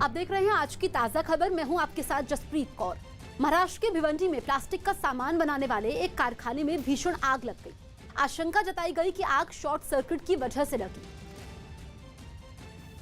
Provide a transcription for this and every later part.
आप देख रहे हैं आज की ताजा खबर। मैं हूं आपके साथ जसप्रीत कौर। महाराष्ट्र के भिवंडी में प्लास्टिक का सामान बनाने वाले एक कारखाने में भीषण आग लग गई। आशंका जताई गई कि आग शॉर्ट सर्किट की वजह से लगी,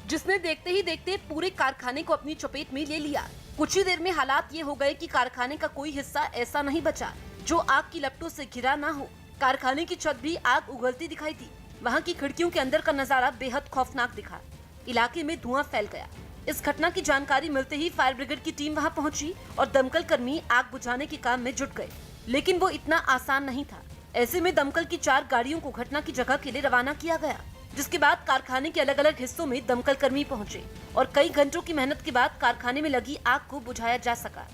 जिसने देखते ही देखते पूरे कारखाने को अपनी चपेट में ले लिया। कुछ ही देर में हालात ये हो गए कि कारखाने का कोई हिस्सा ऐसा नहीं बचा जो आग की लपटों से घिरा ना हो। कारखाने की छत भी आग उगलती दिखाई दी। वहाँ की खिड़कियों के अंदर का नजारा बेहद खौफनाक दिखा। इलाके में धुआं फैल गया। इस घटना की जानकारी मिलते ही फायर ब्रिगेड की टीम वहां पहुंची और दमकल कर्मी आग बुझाने के काम में जुट गए, लेकिन वो इतना आसान नहीं था। ऐसे में दमकल की 4 गाड़ियों को घटना की जगह के लिए रवाना किया गया, जिसके बाद कारखाने के अलग अलग हिस्सों में दमकल कर्मी पहुंचे और कई घंटों की मेहनत के बाद कारखाने में लगी आग को बुझाया जा सका।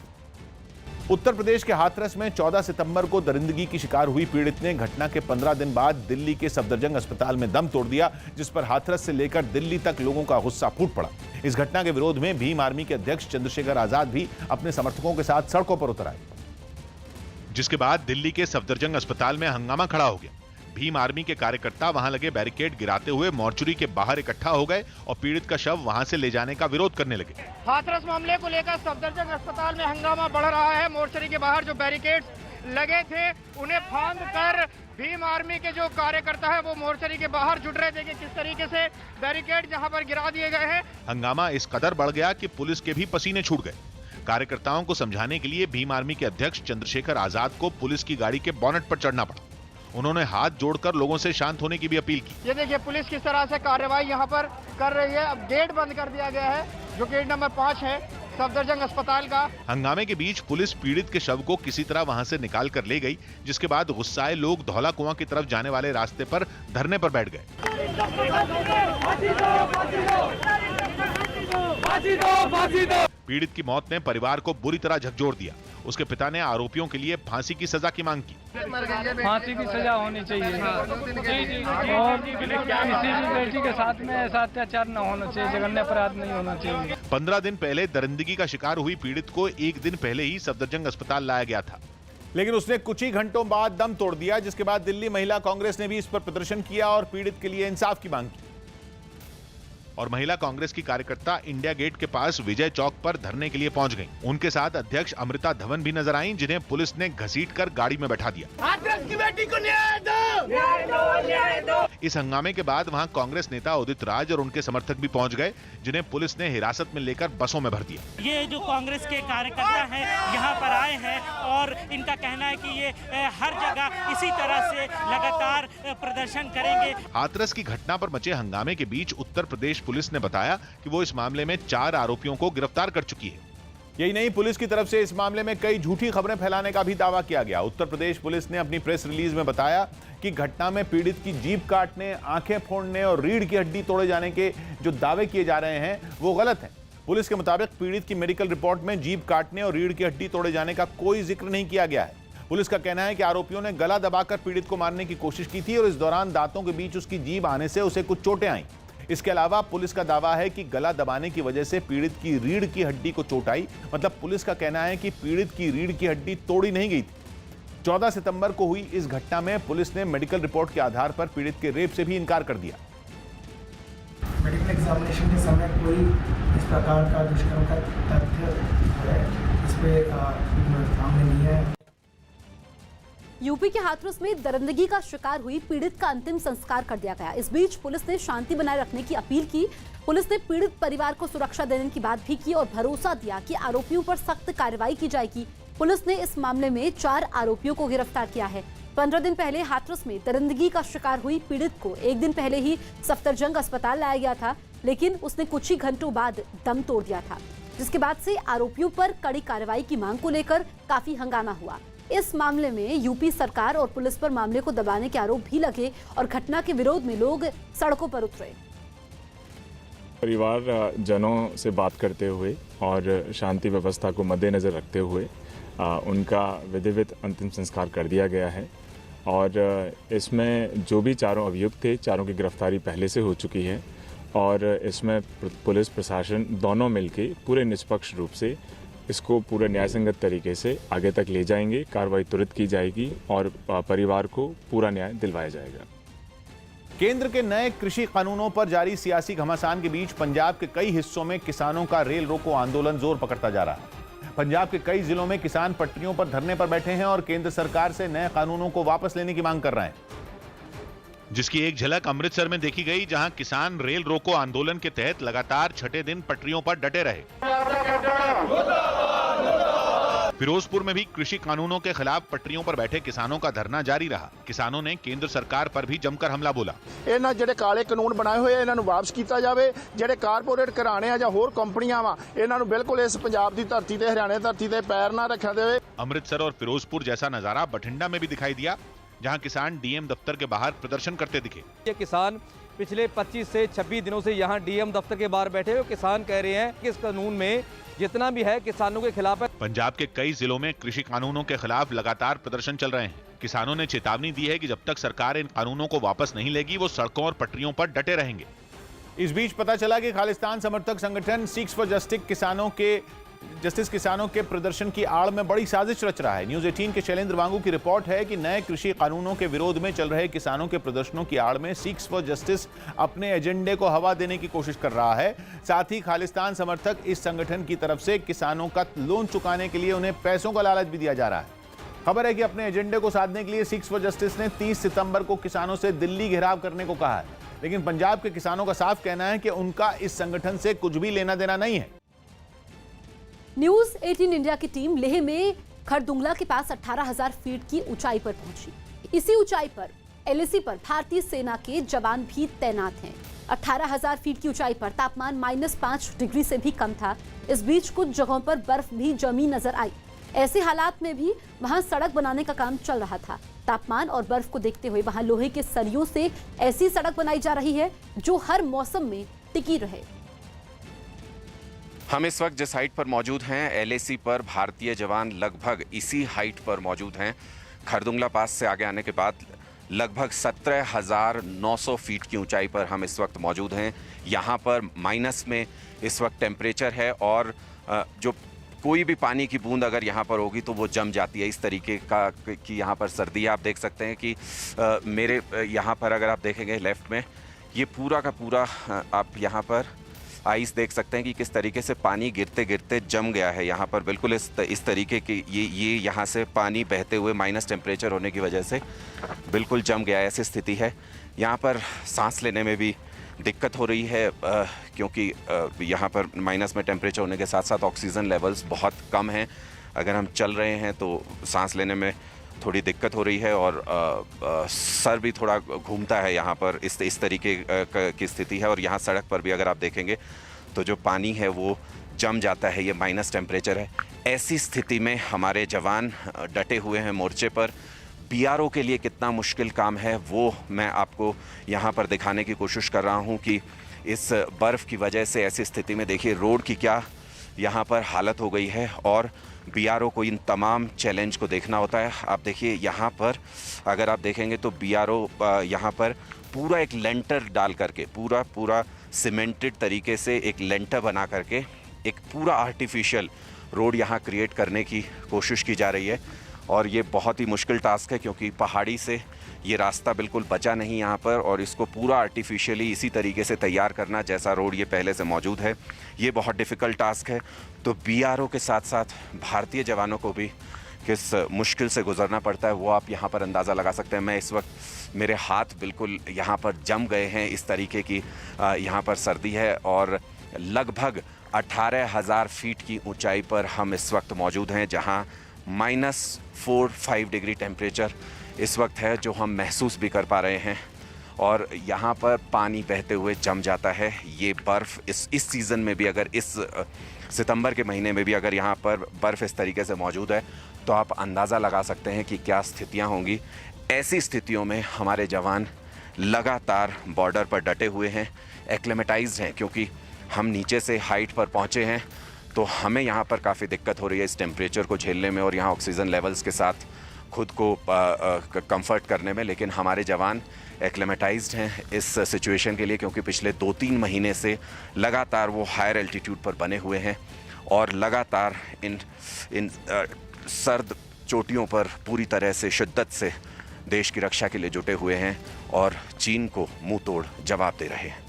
उत्तर प्रदेश के हाथरस में 14 सितंबर को दरिंदगी की शिकार हुई पीड़ित ने घटना के 15 दिन बाद दिल्ली के सफदरजंग अस्पताल में दम तोड़ दिया, जिस पर हाथरस से लेकर दिल्ली तक लोगों का गुस्सा फूट पड़ा। इस घटना के विरोध में भीम आर्मी के अध्यक्ष चंद्रशेखर आजाद भी अपने समर्थकों के साथ सड़कों पर उतर आए, जिसके बाद दिल्ली के सफदरजंग अस्पताल में हंगामा खड़ा हो गया। भीम आर्मी के कार्यकर्ता वहां लगे बैरिकेड गिराते हुए मोर्चरी के बाहर इकट्ठा हो गए और पीड़ित का शव वहां से ले जाने का विरोध करने लगे। हाथरस मामले को लेकर सफदरजंग अस्पताल में हंगामा बढ़ रहा है। मोर्चरी के बाहर जो बैरिकेड्स लगे थे उन्हें फांद कर भीम आर्मी के जो कार्यकर्ता है वो मोर्चरी के बाहर जुट रहे थे कि किस तरीके से बैरिकेड जहां पर गिरा दिए गए हैं। हंगामा इस कदर बढ़ गया कि पुलिस के भी पसीने छूट गए। कार्यकर्ताओं को समझाने के लिए भीम आर्मी के अध्यक्ष चंद्रशेखर आजाद को पुलिस की गाड़ी के बोनेट पर चढ़ना पड़ा। उन्होंने हाथ जोड़कर लोगों से शांत होने की भी अपील की। ये देखिए पुलिस किस तरह से कार्रवाई यहाँ पर कर रही है। अब गेट बंद कर दिया गया है, जो गेट नंबर 5 है सफदरजंग अस्पताल का। हंगामे के बीच पुलिस पीड़ित के शव को किसी तरह वहां से निकाल कर ले गई, जिसके बाद गुस्साए लोग धौला कुआं की तरफ जाने वाले रास्ते पर धरने पर बैठ गए। पीड़ित की मौत ने परिवार को बुरी तरह झकझोर दिया। उसके पिता ने आरोपियों के लिए फांसी की सजा की मांग की। फांसी की सजा होनी चाहिए और किसी भी बेटी के साथ में ऐसा अत्याचार न होना चाहिए, जघन्य अपराध नहीं होना चाहिए। 15 दिन पहले दरिंदगी का शिकार हुई पीड़ित को एक दिन पहले ही सफदरजंग अस्पताल लाया गया था, लेकिन उसने कुछ ही घंटों बाद दम तोड़ दिया, जिसके बाद दिल्ली महिला कांग्रेस ने भी इस पर प्रदर्शन किया और पीड़ित के लिए इंसाफ की मांग की। और महिला कांग्रेस की कार्यकर्ता इंडिया गेट के पास विजय चौक पर धरने के लिए पहुंच गईं। उनके साथ अध्यक्ष अमृता धवन भी नजर आईं, जिन्हें पुलिस ने घसीटकर गाड़ी में बैठा दिया। हाथरस की बेटी को न्याय दो! न्याय दो, न्याय दो! इस हंगामे के बाद वहां कांग्रेस नेता उदित राज और उनके समर्थक भी पहुंच गए, जिन्हें पुलिस ने हिरासत में लेकर बसों में भर दिया। ये जो कांग्रेस के कार्यकर्ता हैं यहाँ पर आए हैं और इनका कहना है कि ये हर जगह इसी तरह से लगातार प्रदर्शन करेंगे। हाथरस की घटना पर मचे हंगामे के बीच उत्तर प्रदेश पुलिस ने बताया कि वो इस मामले में 4 आरोपियों को गिरफ्तार कर चुकी है। यही नहीं, पुलिस की तरफ से इस मामले में कई झूठी खबरें फैलाने का भी दावा किया गया। उत्तर प्रदेश पुलिस ने अपनी प्रेस रिलीज में बताया कि घटना में पीड़ित की जीभ काटने, आंखें फोड़ने और रीढ़ की हड्डी तोड़े जाने के जो दावे किए जा रहे हैं वो गलत हैं। पुलिस के मुताबिक पीड़ित की मेडिकल रिपोर्ट में जीभ काटने और रीढ़ की हड्डी तोड़े जाने का कोई जिक्र नहीं किया गया है। पुलिस का कहना है कि आरोपियों ने गला दबाकर पीड़ित को मारने की कोशिश की थी और इस दौरान दांतों के बीच उसकी जीभ आने से उसे कुछ चोटें आईं। इसके अलावा पुलिस का दावा है कि गला दबाने की वजह से पीड़ित की रीढ़ की हड्डी को चोट आई। मतलब पुलिस का कहना है कि पीड़ित की रीढ़ की हड्डी तोड़ी नहीं गई थी। 14 सितंबर को हुई इस घटना में पुलिस ने मेडिकल रिपोर्ट के आधार पर पीड़ित के रेप से भी इनकार कर दिया। मेडिकल एग्जामिनेशन के समय कोई इस प्रकार का दुष्कर्म का तथ्य है इस पे सामने नहीं है। यूपी के हाथरस में दरिंदगी का शिकार हुई पीड़ित का अंतिम संस्कार कर दिया गया। इस बीच पुलिस ने शांति बनाए रखने की अपील की। पुलिस ने पीड़ित परिवार को सुरक्षा देने की बात भी की और भरोसा दिया कि आरोपियों पर सख्त कार्रवाई की जाएगी। पुलिस ने इस मामले में 4 आरोपियों को गिरफ्तार किया है। 15 दिन पहले हाथरस में दरिंदगी का शिकार हुई पीड़ित को एक दिन पहले ही सफदरजंग अस्पताल लाया गया था, लेकिन उसने कुछ ही घंटों बाद दम तोड़ दिया था, जिसके बाद से आरोपियों पर कड़ी कार्रवाई की मांग को लेकर काफी हंगामा हुआ। इस मामले में यूपी सरकार और पुलिस पर मामले को दबाने के आरोप भी लगे और घटना के विरोध में लोग सड़कों पर उतरे। परिवार जनों से बात करते हुए और शांति व्यवस्था को मद्देनजर रखते हुए उनका विधिवत अंतिम संस्कार कर दिया गया है और इसमें जो भी 4 अभियुक्त थे, 4 की गिरफ्तारी पहले से हो चुकी है और इसमें पुलिस प्रशासन दोनों मिलके पूरे निष्पक्ष रूप से इसको पूरे न्यायसंगत तरीके से आगे तक ले जाएंगे। कार्रवाई त्वरित की जाएगी और परिवार को पूरा न्याय दिलवाया जाएगा। केंद्र के नए कृषि कानूनों पर जारी सियासी घमासान के बीच पंजाब के कई हिस्सों में किसानों का रेल रोको आंदोलन जोर पकड़ता जा रहा है। पंजाब के कई जिलों में किसान पटरियों पर धरने पर बैठे हैं और केंद्र सरकार से नए कानूनों को वापस लेने की मांग कर रहे हैं, जिसकी एक झलक अमृतसर में देखी गई, जहां किसान रेल रोको आंदोलन के तहत लगातार छठे दिन पटरियों पर डटे रहे। फिरोजपुर में भी कृषि कानूनों के खिलाफ पटरियों पर बैठे किसानों का धरना जारी रहा। किसानों ने केंद्र सरकार पर भी जमकर हमला बोला। ਇਹਨਾਂ ਜਿਹੜੇ ਕਾਲੇ ਕਾਨੂੰਨ ਬਣਾਏ ਹੋਏ ਇਹਨਾਂ ਨੂੰ ਵਾਪਸ ਕੀਤਾ ਜਾਵੇ। ਜਿਹੜੇ ਕਾਰਪੋਰੇਟ ਘਰਾਣੇ ਆ ਜਾਂ ਹੋਰ ਕੰਪਨੀਆਂ ਵਾ ਇਹਨਾਂ ਨੂੰ ਬਿਲਕੁਲ ਇਸ ਪੰਜਾਬ ਦੀ ਧਰਤੀ ਤੇ ਹਰਿਆਣੇ ਧਰਤੀ ਤੇ ਪੈਰ ਨਾ ਰੱਖਣ ਦੇਵੇ। अमृतसर और फिरोजपुर जैसा नजारा बठिंडा में भी दिखाई दिया, जहां किसान डीएम दफ्तर के बाहर प्रदर्शन करते दिखे। ये किसान पिछले 25 से 26 दिनों से यहाँ डीएम दफ्तर के बाहर बैठे हुए किसान कह रहे हैं कि इस कानून में जितना भी है किसानों के खिलाफ है। पंजाब के कई जिलों में कृषि कानूनों के खिलाफ लगातार प्रदर्शन चल रहे हैं। किसानों ने चेतावनी दी है कि जब तक सरकार इन कानूनों को वापस नहीं लेगी, वो सड़कों और पटरियों पर डटे रहेंगे। इस बीच पता चला कि खालिस्तान समर्थक संगठन सिक्स फॉर जस्टिस किसानों के प्रदर्शन की आड़ में बड़ी साजिश रच रहा है। न्यूज 18 के शैलेंद्र वांगू की रिपोर्ट है कि नए कृषि कानूनों के विरोध में चल रहे किसानों के प्रदर्शनों की आड़ में सिक्स फॉर जस्टिस अपने एजेंडे को हवा देने की कोशिश कर रहा है। साथ ही खालिस्तान समर्थक इस संगठन की तरफ से किसानों का लोन चुकाने के लिए उन्हें पैसों का लालच भी दिया जा रहा है। खबर है कि अपने एजेंडे को साधने के लिए सिक्स फॉर जस्टिस ने 30 सितंबर को किसानों से दिल्ली घेराव करने को कहा है, लेकिन पंजाब के किसानों का साफ कहना है कि उनका इस संगठन से कुछ भी लेना देना नहीं है। न्यूज 18 इंडिया की टीम लेह में खरदुंगला के पास 18,000 फीट की ऊंचाई पर पहुंची। इसी ऊंचाई पर एलएसी पर भारतीय सेना के जवान भी तैनात हैं। 18,000 फीट की ऊंचाई पर तापमान -5 डिग्री से भी कम था। इस बीच कुछ जगहों पर बर्फ भी जमी नजर आई। ऐसे हालात में भी वहां सड़क बनाने का काम चल रहा था। तापमान और बर्फ को देखते हुए वहां लोहे के सरियों से ऐसी सड़क बनाई जा रही है जो हर मौसम में टिकी रहे। हम इस वक्त जिस हाइट पर मौजूद हैं, एलएसी पर भारतीय जवान लगभग इसी हाइट पर मौजूद हैं। खरदुंगला पास से आगे आने के बाद लगभग 17,900 फीट की ऊंचाई पर हम इस वक्त मौजूद हैं। यहाँ पर माइनस में इस वक्त टेम्परेचर है और जो कोई भी पानी की बूंद अगर यहाँ पर होगी तो वो जम जाती है। इस तरीके का कि यहाँ पर सर्दी है। आप देख सकते हैं कि मेरे यहाँ पर अगर आप देखेंगे लेफ्ट में, ये पूरा का पूरा आप यहाँ पर आइस देख सकते हैं कि किस तरीके से पानी गिरते गिरते जम गया है। यहाँ पर बिल्कुल इस तरीके की ये यहाँ से पानी बहते हुए माइनस टेम्परेचर होने की वजह से बिल्कुल जम गया है, ऐसी स्थिति है। यहाँ पर सांस लेने में भी दिक्कत हो रही है क्योंकि यहाँ पर माइनस में टेम्परेचर होने के साथ साथ ऑक्सीजन लेवल्स बहुत कम हैं। अगर हम चल रहे हैं तो सांस लेने में थोड़ी दिक्कत हो रही है और सर भी थोड़ा घूमता है। यहाँ पर इस तरीके की स्थिति है और यहाँ सड़क पर भी अगर आप देखेंगे तो जो पानी है वो जम जाता है। ये माइनस टेम्परेचर है। ऐसी स्थिति में हमारे जवान डटे हुए हैं मोर्चे पर। बीआरओ के लिए कितना मुश्किल काम है वो मैं आपको यहाँ पर दिखाने की कोशिश कर रहा हूँ कि इस बर्फ़ की वजह से ऐसी स्थिति में देखिए रोड की क्या यहाँ पर हालत हो गई है और बीआरओ को इन तमाम चैलेंज को देखना होता है। आप देखिए यहाँ पर अगर आप देखेंगे तो बीआरओ यहाँ पर पूरा एक लेंटर डाल करके पूरा सीमेंटेड तरीके से एक लेंटर बना करके एक पूरा आर्टिफिशियल रोड यहाँ क्रिएट करने की कोशिश की जा रही है और ये बहुत ही मुश्किल टास्क है क्योंकि पहाड़ी से ये रास्ता बिल्कुल बचा नहीं यहाँ पर और इसको पूरा आर्टिफिशियली इसी तरीके से तैयार करना जैसा रोड ये पहले से मौजूद है, ये बहुत डिफ़िकल्ट टास्क है। तो बीआरओ के साथ साथ भारतीय जवानों को भी किस मुश्किल से गुजरना पड़ता है वो आप यहाँ पर अंदाज़ा लगा सकते हैं। मैं इस वक्त मेरे हाथ बिल्कुल यहाँ पर जम गए हैं, इस तरीके की यहाँ पर सर्दी है और लगभग 18,000 फीट की ऊंचाई पर हम इस वक्त मौजूद हैं जहाँ -4-5 डिग्री टेम्परेचर इस वक्त है जो हम महसूस भी कर पा रहे हैं और यहाँ पर पानी बहते हुए जम जाता है। ये बर्फ़ इस सीज़न में भी अगर इस सितंबर के महीने में भी अगर यहाँ पर बर्फ़ इस तरीके से मौजूद है तो आप अंदाज़ा लगा सकते हैं कि क्या स्थितियाँ होंगी। ऐसी स्थितियों में हमारे जवान लगातार बॉर्डर पर डटे हुए हैं, एक्लेमेटाइज्ड हैं क्योंकि हम नीचे से हाइट पर पहुँचे हैं तो हमें यहाँ पर काफ़ी दिक्कत हो रही है इस टेम्परेचर को झेलने में और यहाँ ऑक्सीजन लेवल्स के साथ खुद को कंफर्ट करने में। लेकिन हमारे जवान एक्लेमेटाइज्ड हैं इस सिचुएशन के लिए क्योंकि पिछले 2-3 महीने से लगातार वो हायर एल्टीट्यूड पर बने हुए हैं और लगातार इन सर्द चोटियों पर पूरी तरह से शिद्दत से देश की रक्षा के लिए जुटे हुए हैं और चीन को मुंह तोड़ जवाब दे रहे हैं।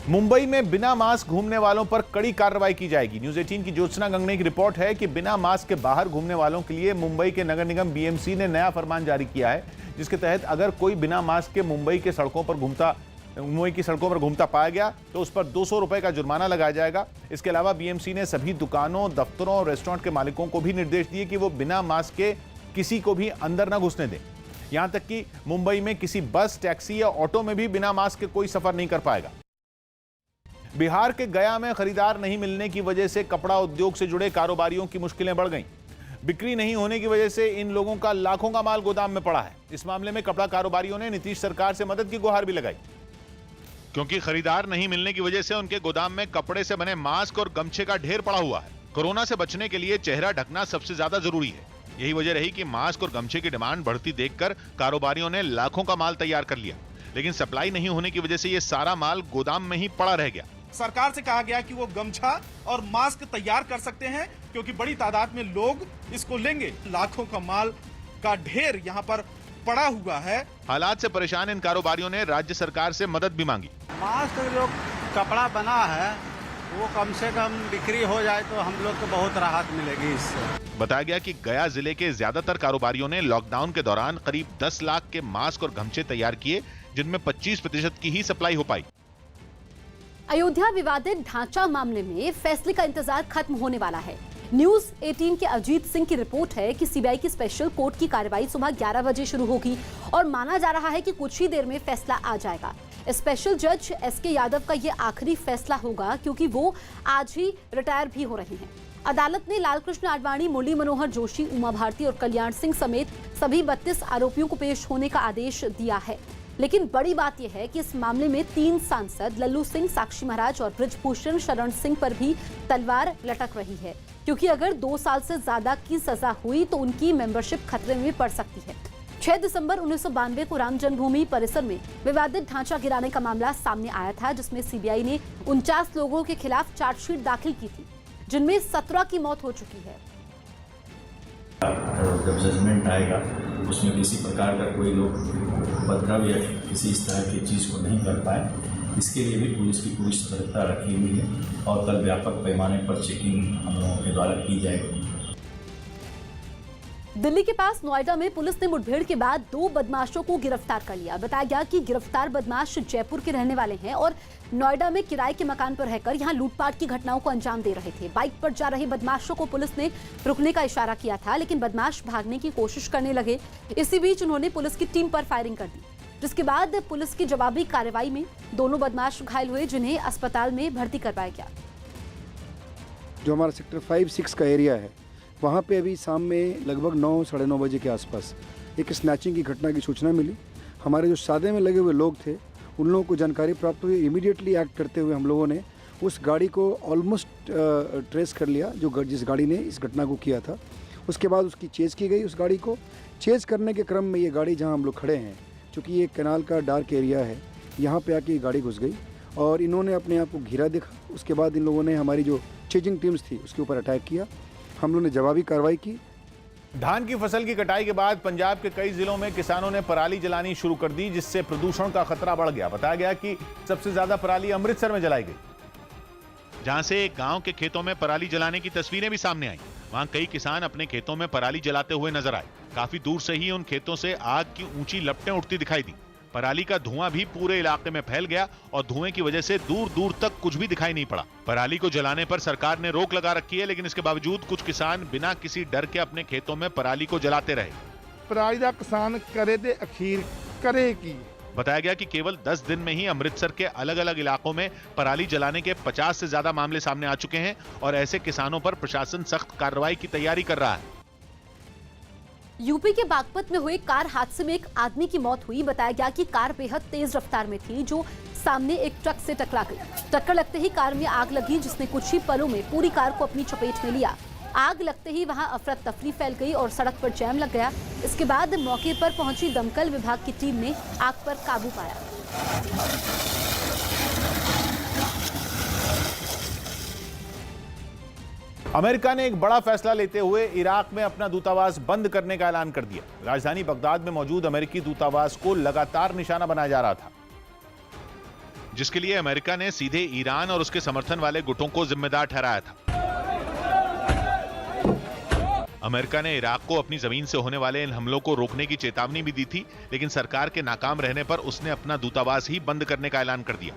मुंबई में बिना मास्क घूमने वालों पर कड़ी कार्रवाई की जाएगी। न्यूज़ 18 की ज्योत्सना गंगने की रिपोर्ट है कि बिना मास्क के बाहर घूमने वालों के लिए मुंबई के नगर निगम बीएमसी ने नया फरमान जारी किया है, जिसके तहत अगर कोई बिना मास्क के मुंबई की सड़कों पर घूमता पाया गया तो उस पर 200 रुपए का जुर्माना लगाया जाएगा। इसके अलावा बीएमसी ने सभी दुकानों, दफ्तरों और रेस्टोरेंट के मालिकों को भी निर्देश दिए कि वो बिना मास्क के किसी को भी अंदर न घुसने दें। यहां तक कि मुंबई में किसी बस, टैक्सी या ऑटो में भी बिना मास्क के कोई सफर नहीं कर पाएगा। बिहार के गया में खरीदार नहीं मिलने की वजह से कपड़ा उद्योग से जुड़े कारोबारियों की मुश्किलें बढ़ गईं। बिक्री नहीं होने की वजह से इन लोगों का लाखों का माल गोदाम में पड़ा है। इस मामले में कपड़ा कारोबारियों ने नीतीश सरकार से मदद की गुहार भी लगाई, क्योंकि खरीदार नहीं मिलने की वजह से उनके गोदाम में कपड़े से बने मास्क और गमछे का ढेर पड़ा हुआ है। कोरोना से बचने के लिए चेहरा ढकना सबसे ज्यादा जरूरी है। यही वजह रही कि मास्क और गमछे की डिमांड बढ़ती देखकर कारोबारियों ने लाखों का माल तैयार कर लिया, लेकिन सप्लाई नहीं होने की वजह से ये सारा माल गोदाम में ही पड़ा रह गया। सरकार से कहा गया कि वो गमछा और मास्क तैयार कर सकते हैं, क्योंकि बड़ी तादाद में लोग इसको लेंगे। लाखों का माल का ढेर यहाँ पर पड़ा हुआ है। हालात से परेशान इन कारोबारियों ने राज्य सरकार से मदद भी मांगी। मास्क जो कपड़ा बना है वो कम से कम बिक्री हो जाए तो हम लोग को बहुत राहत मिलेगी इससे। बताया गया कि गया जिले के ज्यादातर कारोबारियों ने लॉकडाउन के दौरान करीब 10 लाख के मास्क और गमछे तैयार किए, जिनमें 25% की ही सप्लाई हो पाई। अयोध्या विवादित ढांचा मामले में फैसले का इंतजार खत्म होने वाला है। न्यूज 18 के अजीत सिंह की रिपोर्ट है कि सीबीआई की स्पेशल कोर्ट की कार्रवाई सुबह 11 बजे शुरू होगी और माना जा रहा है कि कुछ ही देर में फैसला आ जाएगा। स्पेशल जज एसके यादव का ये आखिरी फैसला होगा, क्योंकि वो आज ही रिटायर भी हो रहे हैं। अदालत ने लालकृष्ण आडवाणी, मुरली मनोहर जोशी, उमा भारती और कल्याण सिंह समेत सभी 32 आरोपियों को पेश होने का आदेश दिया है। लेकिन बड़ी बात यह है कि इस मामले में 3 सांसद लल्लू सिंह, साक्षी महाराज और बृजभूषण शरण सिंह पर भी तलवार लटक रही है, क्योंकि अगर 2 साल से ज्यादा की सजा हुई तो उनकी मेंबरशिप खतरे में पड़ सकती है। 6 दिसंबर 1992 को राम जन्मभूमि परिसर में विवादित ढांचा गिराने का मामला सामने आया था, जिसमें सीबीआई ने 49 लोगों के खिलाफ चार्जशीट दाखिल की थी, जिनमें 17 की मौत हो चुकी है। जब जजमेंट आएगा उसमें किसी प्रकार का कोई लोग उपद्रव या किसी इस तरह की चीज़ को नहीं कर पाए, इसके लिए भी पुलिस की पूरी सतर्कता रखी हुई है और कल व्यापक पैमाने पर चेकिंग हम लोगों के द्वारा की जाएगी। दिल्ली के पास नोएडा में पुलिस ने मुठभेड़ के बाद 2 बदमाशों को गिरफ्तार कर लिया। बताया गया कि गिरफ्तार बदमाश जयपुर के रहने वाले हैं और नोएडा में किराए के मकान पर रहकर यहां लूटपाट की घटनाओं को अंजाम दे रहे थे। बाइक पर जा रहे बदमाशों को पुलिस ने रुकने का इशारा किया था, लेकिन बदमाश भागने की कोशिश करने लगे। इसी बीच उन्होंने पुलिस की टीम पर फायरिंग कर दी, जिसके बाद पुलिस की जवाबी कार्रवाई में दोनों बदमाश घायल हुए, जिन्हें अस्पताल में भर्ती करवाया गया। जो हमारा सेक्टर 5-6 का एरिया है, वहाँ पे अभी शाम में लगभग 9 साढ़े 9 बजे के आसपास एक स्नैचिंग की घटना की सूचना मिली। हमारे जो सादे में लगे हुए लोग थे उन लोगों को जानकारी प्राप्त हुई। इमीडिएटली एक्ट करते हुए हम लोगों ने उस गाड़ी को ऑलमोस्ट ट्रेस कर लिया, जिस गाड़ी ने इस घटना को किया था। उसके बाद उसकी चेज़ की गई। उस गाड़ी को चेज़ करने के क्रम में ये गाड़ी जहाँ हम लोग खड़े हैं, चूँकि ये कैनाल का डार्क एरिया है, यहाँ पे आके ये गाड़ी घुस गई और इन्होंने अपने आप को घिरा देखा। उसके बाद इन लोगों ने हमारी जो चेजिंग टीम्स थी उसके ऊपर अटैक किया। हम लोगों ने जवाबी कार्रवाई की। धान की फसल की कटाई के बाद पंजाब के कई जिलों में किसानों ने पराली जलानी शुरू कर दी, जिससे प्रदूषण का खतरा बढ़ गया। बताया गया कि सबसे ज्यादा पराली अमृतसर में जलाई गई, जहां से एक गांव के खेतों में पराली जलाने की तस्वीरें भी सामने आई। वहां कई किसान अपने खेतों में पराली जलाते हुए नजर आए। काफी दूर से ही उन खेतों से आग की ऊंची लपटें उठती दिखाई दी। पराली का धुआं भी पूरे इलाके में फैल गया और धुएं की वजह से दूर दूर तक कुछ भी दिखाई नहीं पड़ा। पराली को जलाने पर सरकार ने रोक लगा रखी है, लेकिन इसके बावजूद कुछ किसान बिना किसी डर के अपने खेतों में पराली को जलाते रहे। पराली का किसान करे ते अखीर करे की। बताया गया कि केवल 10 दिन में ही अमृतसर के अलग अलग इलाकों में पराली जलाने के 50 से ज्यादा मामले सामने आ चुके हैं और ऐसे किसानों पर प्रशासन सख्त कार्रवाई की तैयारी कर रहा है। यूपी के बागपत में हुए कार हादसे में एक आदमी की मौत हुई। बताया गया कि कार बेहद तेज रफ्तार में थी, जो सामने एक ट्रक से टकरा गई। टक्कर लगते ही कार में आग लगी, जिसने कुछ ही पलों में पूरी कार को अपनी चपेट में लिया। आग लगते ही वहां अफरा तफरी फैल गई और सड़क पर जैम लग गया। इसके बाद मौके पर पहुंची दमकल विभाग की टीम ने आग पर काबू पाया। अमेरिका ने एक बड़ा फैसला लेते हुए इराक में अपना दूतावास बंद करने का ऐलान कर दिया। राजधानी बगदाद में मौजूद अमेरिकी दूतावास को लगातार निशाना बनाया जा रहा था, जिसके लिए अमेरिका ने सीधे ईरान और उसके समर्थन वाले गुटों को जिम्मेदार ठहराया था। अमेरिका ने इराक को अपनी जमीन से होने वाले इन हमलों को रोकने की चेतावनी भी दी थी, लेकिन सरकार के नाकाम रहने पर उसने अपना दूतावास ही बंद करने का ऐलान कर दिया।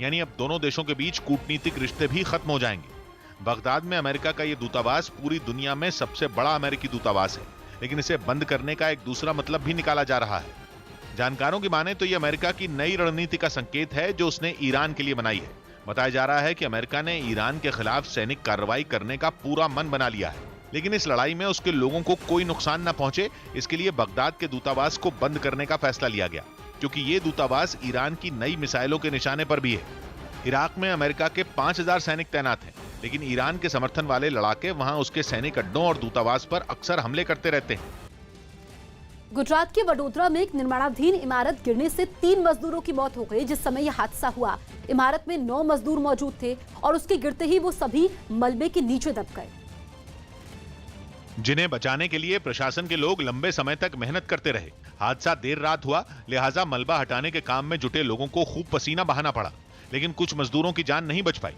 यानी अब दोनों देशों के बीच कूटनीतिक रिश्ते भी खत्म हो जाएंगे। बगदाद में अमेरिका का यह दूतावास पूरी दुनिया में सबसे बड़ा अमेरिकी दूतावास है, लेकिन इसे बंद करने का एक दूसरा मतलब भी निकाला जा रहा है। जानकारों की माने तो यह अमेरिका की नई रणनीति का संकेत है जो उसने ईरान के लिए बनाई है। बताया जा रहा है कि अमेरिका ने ईरान के खिलाफ सैनिक कार्रवाई करने का पूरा मन बना लिया है, लेकिन इस लड़ाई में उसके लोगों को कोई नुकसान न पहुंचे, इसके लिए बगदाद के दूतावास को बंद करने का फैसला लिया गया, क्योंकि ये दूतावास ईरान की नई मिसाइलों के निशाने पर भी है। इराक में अमेरिका के 5000 सैनिक तैनात हैं, लेकिन ईरान के समर्थन वाले लड़ाके वहां उसके सैनिक अड्डों और दूतावास पर अक्सर हमले करते रहते हैं। गुजरात के वडोदरा में एक निर्माणाधीन इमारत गिरने से 3 मजदूरों की मौत हो गई। जिस समय यह हादसा हुआ, इमारत में 9 मजदूर मौजूद थे और उसके गिरते ही वो सभी मलबे के नीचे दब गए, जिन्हें बचाने के लिए प्रशासन के लोग लंबे समय तक मेहनत करते रहे। हादसा देर रात हुआ, लिहाजा मलबा हटाने के काम में जुटे लोगों को खूब पसीना बहाना पड़ा, लेकिन कुछ मजदूरों की जान नहीं बच पाई।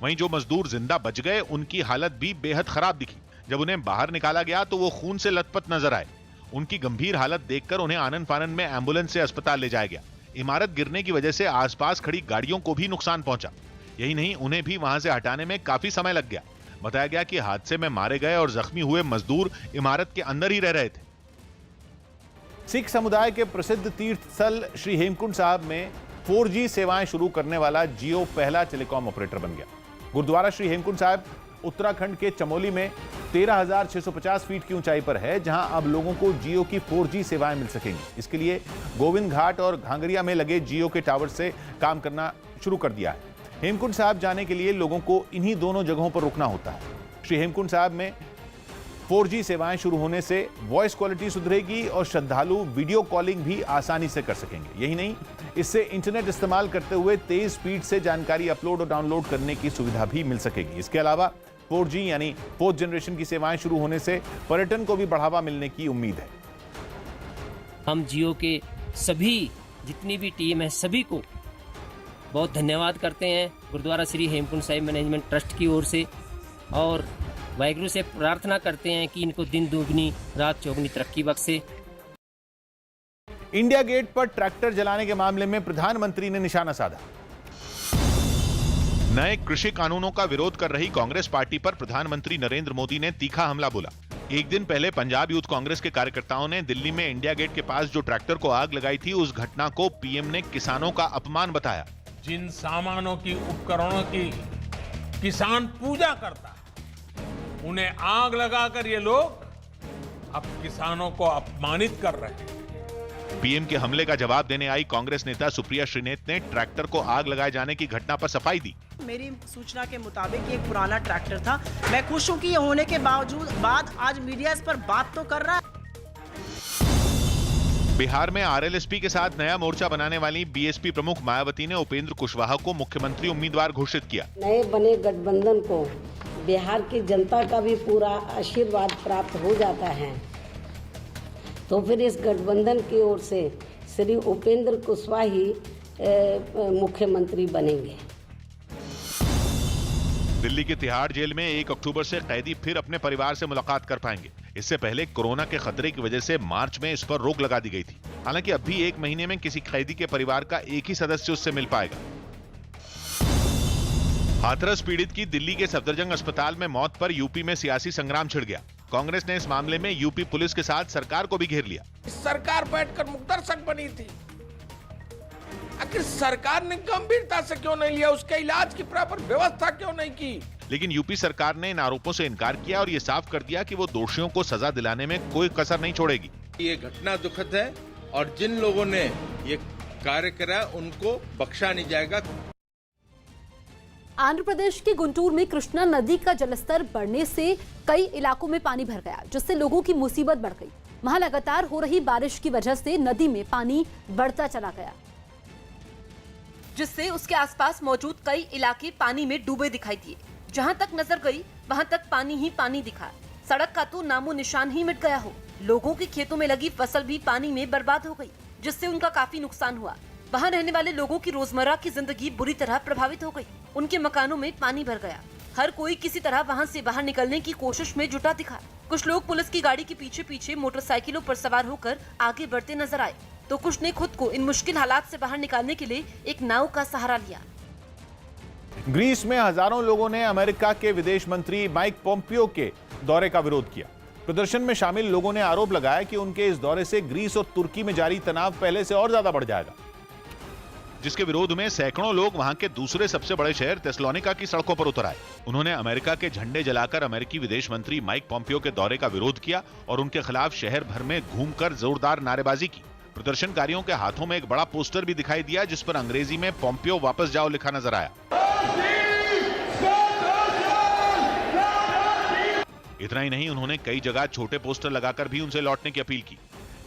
वहीं जो मजदूर जिंदा बच गए, उनकी हालत भी बेहद खराब दिखी। जब उन्हें बाहर निकाला गया तो वो खून से लथपथ नजर आए। उनकी गंभीर हालत देखकर उन्हें आनन फानन में एम्बुलेंस से अस्पताल ले जाया गया। इमारत गिरने की वजह से आसपास खड़ी गाड़ियों को भी नुकसान पहुंचा। यही नहीं, उन्हें भी वहां से हटाने में काफी समय लग गया। बताया गया कि हादसे में मारे गए और जख्मी हुए मजदूर इमारत के अंदर ही रह रहे थे। सिख समुदाय के प्रसिद्ध तीर्थ स्थल श्री हेमकुंड साहिब में 4G सेवाएं शुरू करने वाला जियो पहला टेलीकॉम ऑपरेटर बन गया। गुरुद्वारा श्री हेमकुंड साहिब उत्तराखंड के चमोली में 13,650 फीट की ऊंचाई पर है, जहां अब लोगों को जियो की 4G सेवाएं मिल सकेंगी। इसके लिए गोविंद घाट और घांगरिया में लगे जियो के टावर से काम करना शुरू कर दिया है। हेमकुंड साहिब जाने के लिए लोगों को इन्हीं दोनों जगहों पर रुकना होता है। श्री हेमकुंड साहिब में 4G सेवाएं शुरू होने से वॉइस क्वालिटी सुधरेगी और श्रद्धालु वीडियो कॉलिंग भी आसानी से कर सकेंगे। यही नहीं, इससे इंटरनेट इस्तेमाल करते हुए तेज स्पीड से जानकारी अपलोड और डाउनलोड करने की सुविधा भी मिल सकेगी। इसके अलावा 4G यानी 4th जनरेशन की सेवाएं शुरू होने से पर्यटन को भी बढ़ावा मिलने की उम्मीद है। हम जियो के सभी जितनी भी टीम है सभी को बहुत धन्यवाद करते हैं गुरुद्वारा श्री हेमकुंड साहिब मैनेजमेंट ट्रस्ट की ओर से, और वाहिगुरु से प्रार्थना करते हैं कि इनको दिन दुगनी रात चौगनी तरक्की बख्शे। इंडिया गेट पर ट्रैक्टर जलाने के मामले में प्रधानमंत्री ने निशाना साधा। नए कृषि कानूनों का विरोध कर रही कांग्रेस पार्टी पर प्रधानमंत्री नरेंद्र मोदी ने तीखा हमला बोला। एक दिन पहले पंजाब यूथ कांग्रेस के कार्यकर्ताओं ने दिल्ली में इंडिया गेट के पास जो ट्रैक्टर को आग लगाई थी, उस घटना को पीएम ने किसानों का अपमान बताया। जिन सामानों की, उपकरणों की किसान पूजा करता है, उन्हें आग लगाकर ये लोग अब किसानों को अपमानित कर रहे हैं। पीएम के हमले का जवाब देने आई कांग्रेस नेता सुप्रिया श्रीनेत ने ट्रैक्टर को आग लगाए जाने की घटना पर सफाई दी। मेरी सूचना के मुताबिक एक पुराना ट्रैक्टर था। मैं खुश हूं कि ये होने के बाद आज मीडिया इस पर बात तो कर रहा है। बिहार में आरएलएसपी के साथ नया मोर्चा बनाने वाली बीएसपी प्रमुख मायावती ने उपेंद्र कुशवाहा को मुख्यमंत्री उम्मीदवार घोषित किया। नए बने गठबंधन को बिहार की जनता का भी पूरा आशीर्वाद प्राप्त हो जाता है, तो फिर इस गठबंधन की ओर से श्री उपेंद्र कुशवाहा ही मुख्यमंत्री बनेंगे। दिल्ली के तिहाड़ जेल में 1 अक्टूबर से कैदी फिर अपने परिवार से मुलाकात कर पाएंगे। इससे पहले कोरोना के खतरे की वजह से मार्च में इस पर रोक लगा दी गई थी। हालांकि अब भी 1 महीने में किसी कैदी के परिवार का एक ही सदस्य उससे मिल पाएगा। हाथरस पीड़ित की दिल्ली के सफदरजंग अस्पताल में मौत पर यूपी में सियासी संग्राम छिड़ गया। कांग्रेस ने इस मामले में यूपी पुलिस के साथ सरकार को भी घेर लिया। सरकार बैठकर मुकदर्शक बनी थी, आखिर सरकार ने गंभीरता से क्यों नहीं लिया? उसके इलाज की प्रॉपर व्यवस्था क्यों नहीं की? लेकिन यूपी सरकार ने इन आरोपों से इनकार किया और ये साफ कर दिया कि वो दोषियों को सजा दिलाने में कोई कसर नहीं छोड़ेगी। ये घटना दुखद है और जिन लोगों ने ये कार्य करा उनको बख्शा नहीं जाएगा। आंध्र प्रदेश के गुंटूर में कृष्णा नदी का जलस्तर बढ़ने से कई इलाकों में पानी भर गया, जिससे लोगों की मुसीबत बढ़ गई। वहां लगातार हो रही बारिश की वजह से नदी में पानी बढ़ता चला गया, जिससे उसके आसपास मौजूद कई इलाके पानी में डूबे दिखाई दिए। जहाँ तक नजर गई वहाँ तक पानी ही पानी दिखा। सड़क का तो नामो निशान ही मिट गया हो। लोगों के खेतों में लगी फसल भी पानी में बर्बाद हो गई, जिससे उनका काफी नुकसान हुआ। वहाँ रहने वाले लोगों की रोजमर्रा की जिंदगी बुरी तरह प्रभावित हो गई। उनके मकानों में पानी भर गया। हर कोई किसी तरह वहाँ से बाहर निकलने की कोशिश में जुटा दिखा। कुछ लोग पुलिस की गाड़ी के पीछे पीछे मोटरसाइकिलों पर सवार होकर आगे बढ़ते नजर आए, तो कुछ ने खुद को इन मुश्किल हालात से बाहर निकालने के लिए एक नाव का सहारा लिया। ग्रीस में हजारों लोगों ने अमेरिका के विदेश मंत्री माइक पोम्पियो के दौरे का विरोध किया। प्रदर्शन में शामिल लोगों ने आरोप लगाया कि उनके इस दौरे से ग्रीस और तुर्की में जारी तनाव पहले से और ज्यादा बढ़ जाएगा, जिसके विरोध में सैकड़ों लोग वहां के दूसरे सबसे बड़े शहर तेस्लोनिका की सड़कों पर उतर आए। उन्होंने अमेरिका के झंडे जलाकर अमेरिकी विदेश मंत्री माइक पोम्पियो के दौरे का विरोध किया और उनके खिलाफ शहर भर में घूमकर जोरदार नारेबाजी की। प्रदर्शनकारियों के हाथों में एक बड़ा पोस्टर भी दिखाई दिया, जिस पर अंग्रेजी में पोम्पियो वापस जाओ लिखा नजर आया। इतना ही नहीं, उन्होंने कई जगह छोटे पोस्टर लगाकर भी उनसे लौटने की अपील की।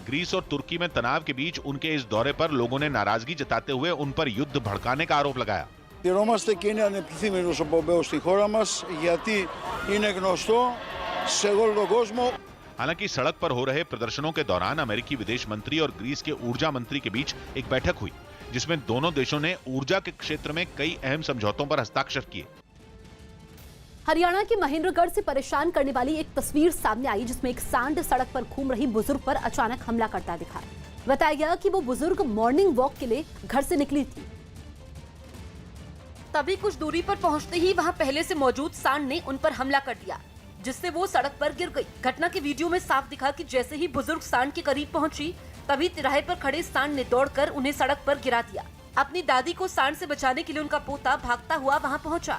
ग्रीस और तुर्की में तनाव के बीच उनके इस दौरे पर लोगों ने नाराजगी जताते हुए उन पर युद्ध भड़काने का आरोप लगाया। Χαιρόμαστε και είναι ανεπιθύμητος ο Πομπέος στη χώρα μας, γιατί είναι γνωστό σε όλο τον κόσμο। हालांकि सड़क पर हो रहे प्रदर्शनों के दौरान अमेरिकी विदेश मंत्री और ग्रीस के ऊर्जा मंत्री के बीच एक बैठक हुई, जिसमें दोनों देशों ने ऊर्जा के क्षेत्र में कई अहम समझौतों पर हस्ताक्षर किए। हरियाणा के महेंद्रगढ़ से परेशान करने वाली एक तस्वीर सामने आई, जिसमें एक सांड सड़क पर घूम रही बुजुर्ग पर अचानक हमला करता दिखा। बताया गया कि वो बुजुर्ग मॉर्निंग वॉक के लिए घर से निकली थी। तभी कुछ दूरी पर पहुंचते ही वहां पहले से मौजूद सांड ने उन पर हमला कर दिया, जिससे वो सड़क पर गिर गई। घटना के वीडियो में साफ दिखा कि जैसे ही बुजुर्ग सांड के करीब पहुंची, तभी तिराहे पर खड़े सांड ने दौड़कर उन्हें सड़क पर गिरा दिया। अपनी दादी को सांड से बचाने के लिए उनका पोता भागता हुआ वहां पहुंचा,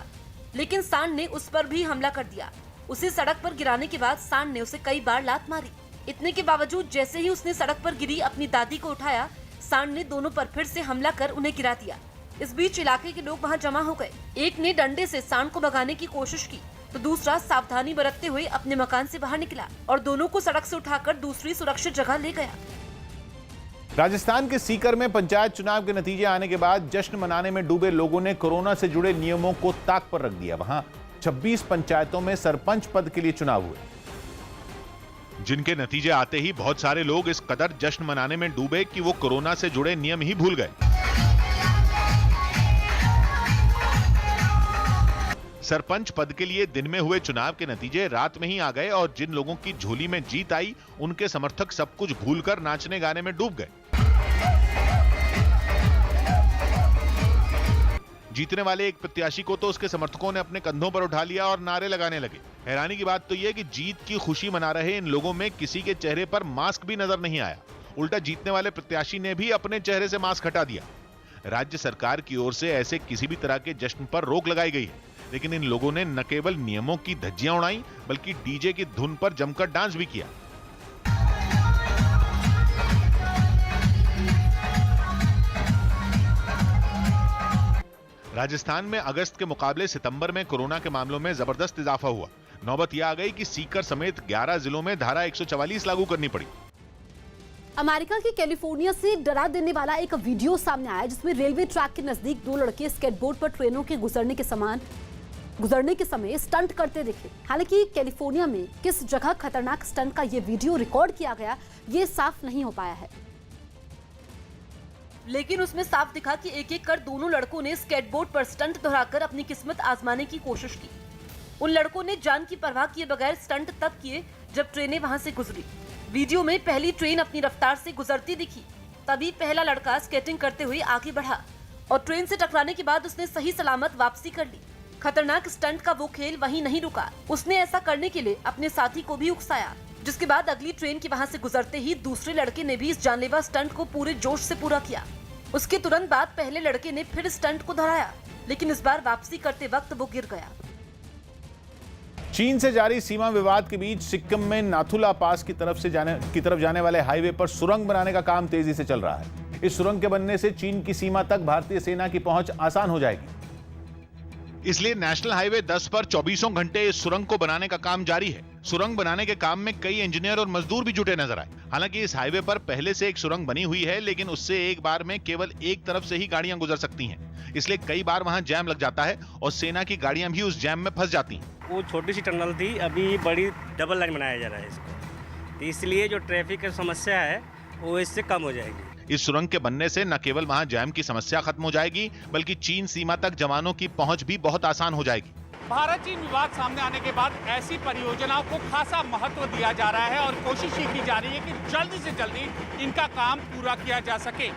लेकिन सांड ने उस पर भी हमला कर दिया। उसे सड़क पर गिराने के बाद सांड ने उसे कई बार लात मारी। इतने के बावजूद जैसे ही उसने सड़क पर गिरी अपनी दादी को उठाया, सांड ने दोनों पर फिर से हमला कर उन्हें गिरा दिया। इस बीच इलाके के लोग वहां जमा हो गए। एक ने डंडे से सांड को भगाने की कोशिश की, तो दूसरा सावधानी बरतते हुए अपने मकान से बाहर निकला और दोनों को सड़क से उठाकर दूसरी सुरक्षित जगह ले गया। राजस्थान के सीकर में पंचायत चुनाव के नतीजे आने के बाद जश्न मनाने में डूबे लोगों ने कोरोना से जुड़े नियमों को ताक पर रख दिया। वहां 26 पंचायतों में सरपंच पद के लिए चुनाव हुए, जिनके नतीजे आते ही बहुत सारे लोग इस कदर जश्न मनाने में डूबे कि वो कोरोना से जुड़े नियम ही भूल गए। सरपंच पद के लिए दिन में हुए चुनाव के नतीजे रात में ही आ गए और जिन लोगों की झोली में जीत आई, उनके समर्थक सब कुछ भूलकर नाचने गाने में डूब गए। जीतने वाले एक प्रत्याशी को तो उसके समर्थकों ने अपने कंधों पर उठा लिया और नारे लगाने लगे। हैरानी की बात तो यह कि जीत की खुशी मना रहे इन लोगों में किसी के चेहरे पर मास्क भी नजर नहीं आया। उल्टा जीतने वाले प्रत्याशी ने भी अपने चेहरे से मास्क हटा दिया। राज्य सरकार की ओर से ऐसे किसी भी तरह के जश्न पर रोक लगाई गई है, लेकिन इन लोगों ने न केवल नियमों की धज्जियां उड़ाई, बल्कि डीजे की धुन पर जमकर डांस भी किया। राजस्थान में अगस्त के मुकाबले सितंबर में कोरोना के मामलों में जबरदस्त इजाफा हुआ। नौबत यह आ गई कि सीकर समेत 11 जिलों में धारा 144 लागू करनी पड़ी। अमेरिका के कैलिफोर्निया से डरा देने वाला एक वीडियो सामने आया, जिसमें रेलवे ट्रैक के नजदीक दो लड़के स्केटबोर्ड पर ट्रेनों के गुजरने के समय स्टंट करते दिखे। हालांकि कैलिफोर्निया में किस जगह खतरनाक स्टंट का ये वीडियो रिकॉर्ड किया गया, ये साफ नहीं हो पाया है, लेकिन उसमें साफ दिखा कि एक एक कर दोनों लड़कों ने स्केटबोर्ड पर स्टंट दोहराकर अपनी किस्मत आजमाने की कोशिश की। उन लड़कों ने जान की परवाह किए बगैर स्टंट तब किए जब ट्रेनें वहां से गुजरी। वीडियो में पहली ट्रेन अपनी रफ्तार से गुजरती दिखी, तभी पहला लड़का स्केटिंग करते हुए आगे बढ़ा और ट्रेन से टकराने के बाद उसने सही सलामत वापसी कर ली। खतरनाक स्टंट का वो खेल वहीं नहीं रुका, उसने ऐसा करने के लिए अपने साथी को भी उकसाया, जिसके बाद अगली ट्रेन के वहां से गुजरते ही दूसरे लड़के ने भी इस जानलेवा स्टंट को पूरे जोश से पूरा किया। उसके तुरंत बाद पहले लड़के ने फिर स्टंट को दोहराया, लेकिन इस बार वापसी करते वक्त वो गिर गया। चीन से जारी सीमा विवाद के बीच सिक्किम में नाथुला पास की तरफ जाने वाले हाईवे पर सुरंग बनाने का काम तेजी से चल रहा है। इस सुरंग के बनने से चीन की सीमा तक भारतीय सेना की पहुंच आसान हो जाएगी। इसलिए नेशनल हाईवे 10 पर 24 घंटे इस सुरंग को बनाने का काम जारी है। सुरंग बनाने के काम में कई इंजीनियर और मजदूर भी जुटे नजर आए। हालांकि इस हाईवे पर पहले से एक सुरंग बनी हुई है, लेकिन उससे एक बार में केवल एक तरफ से ही गाड़ियां गुजर सकती हैं। इसलिए कई बार वहां जैम लग जाता है और सेना की गाड़ियां भी उस जैम में फंस जाती हैं। वो छोटी सी टनल थी, अभी बड़ी डबल लाइन बनाया जा रहा है इसको, तो इसलिए जो ट्रैफिक की समस्या है वो इससे कम हो जाएगी। इस सुरंग के बनने से न केवल वहां जैम की समस्या खत्म हो जाएगी, बल्कि चीन सीमा तक जवानों की पहुंच भी बहुत आसान हो जाएगी। भारत चीन विवाद सामने आने के बाद ऐसी परियोजनाओं को खासा महत्व दिया जा रहा है और कोशिश ये की जा रही है कि जल्दी से जल्दी इनका काम पूरा किया जा सके।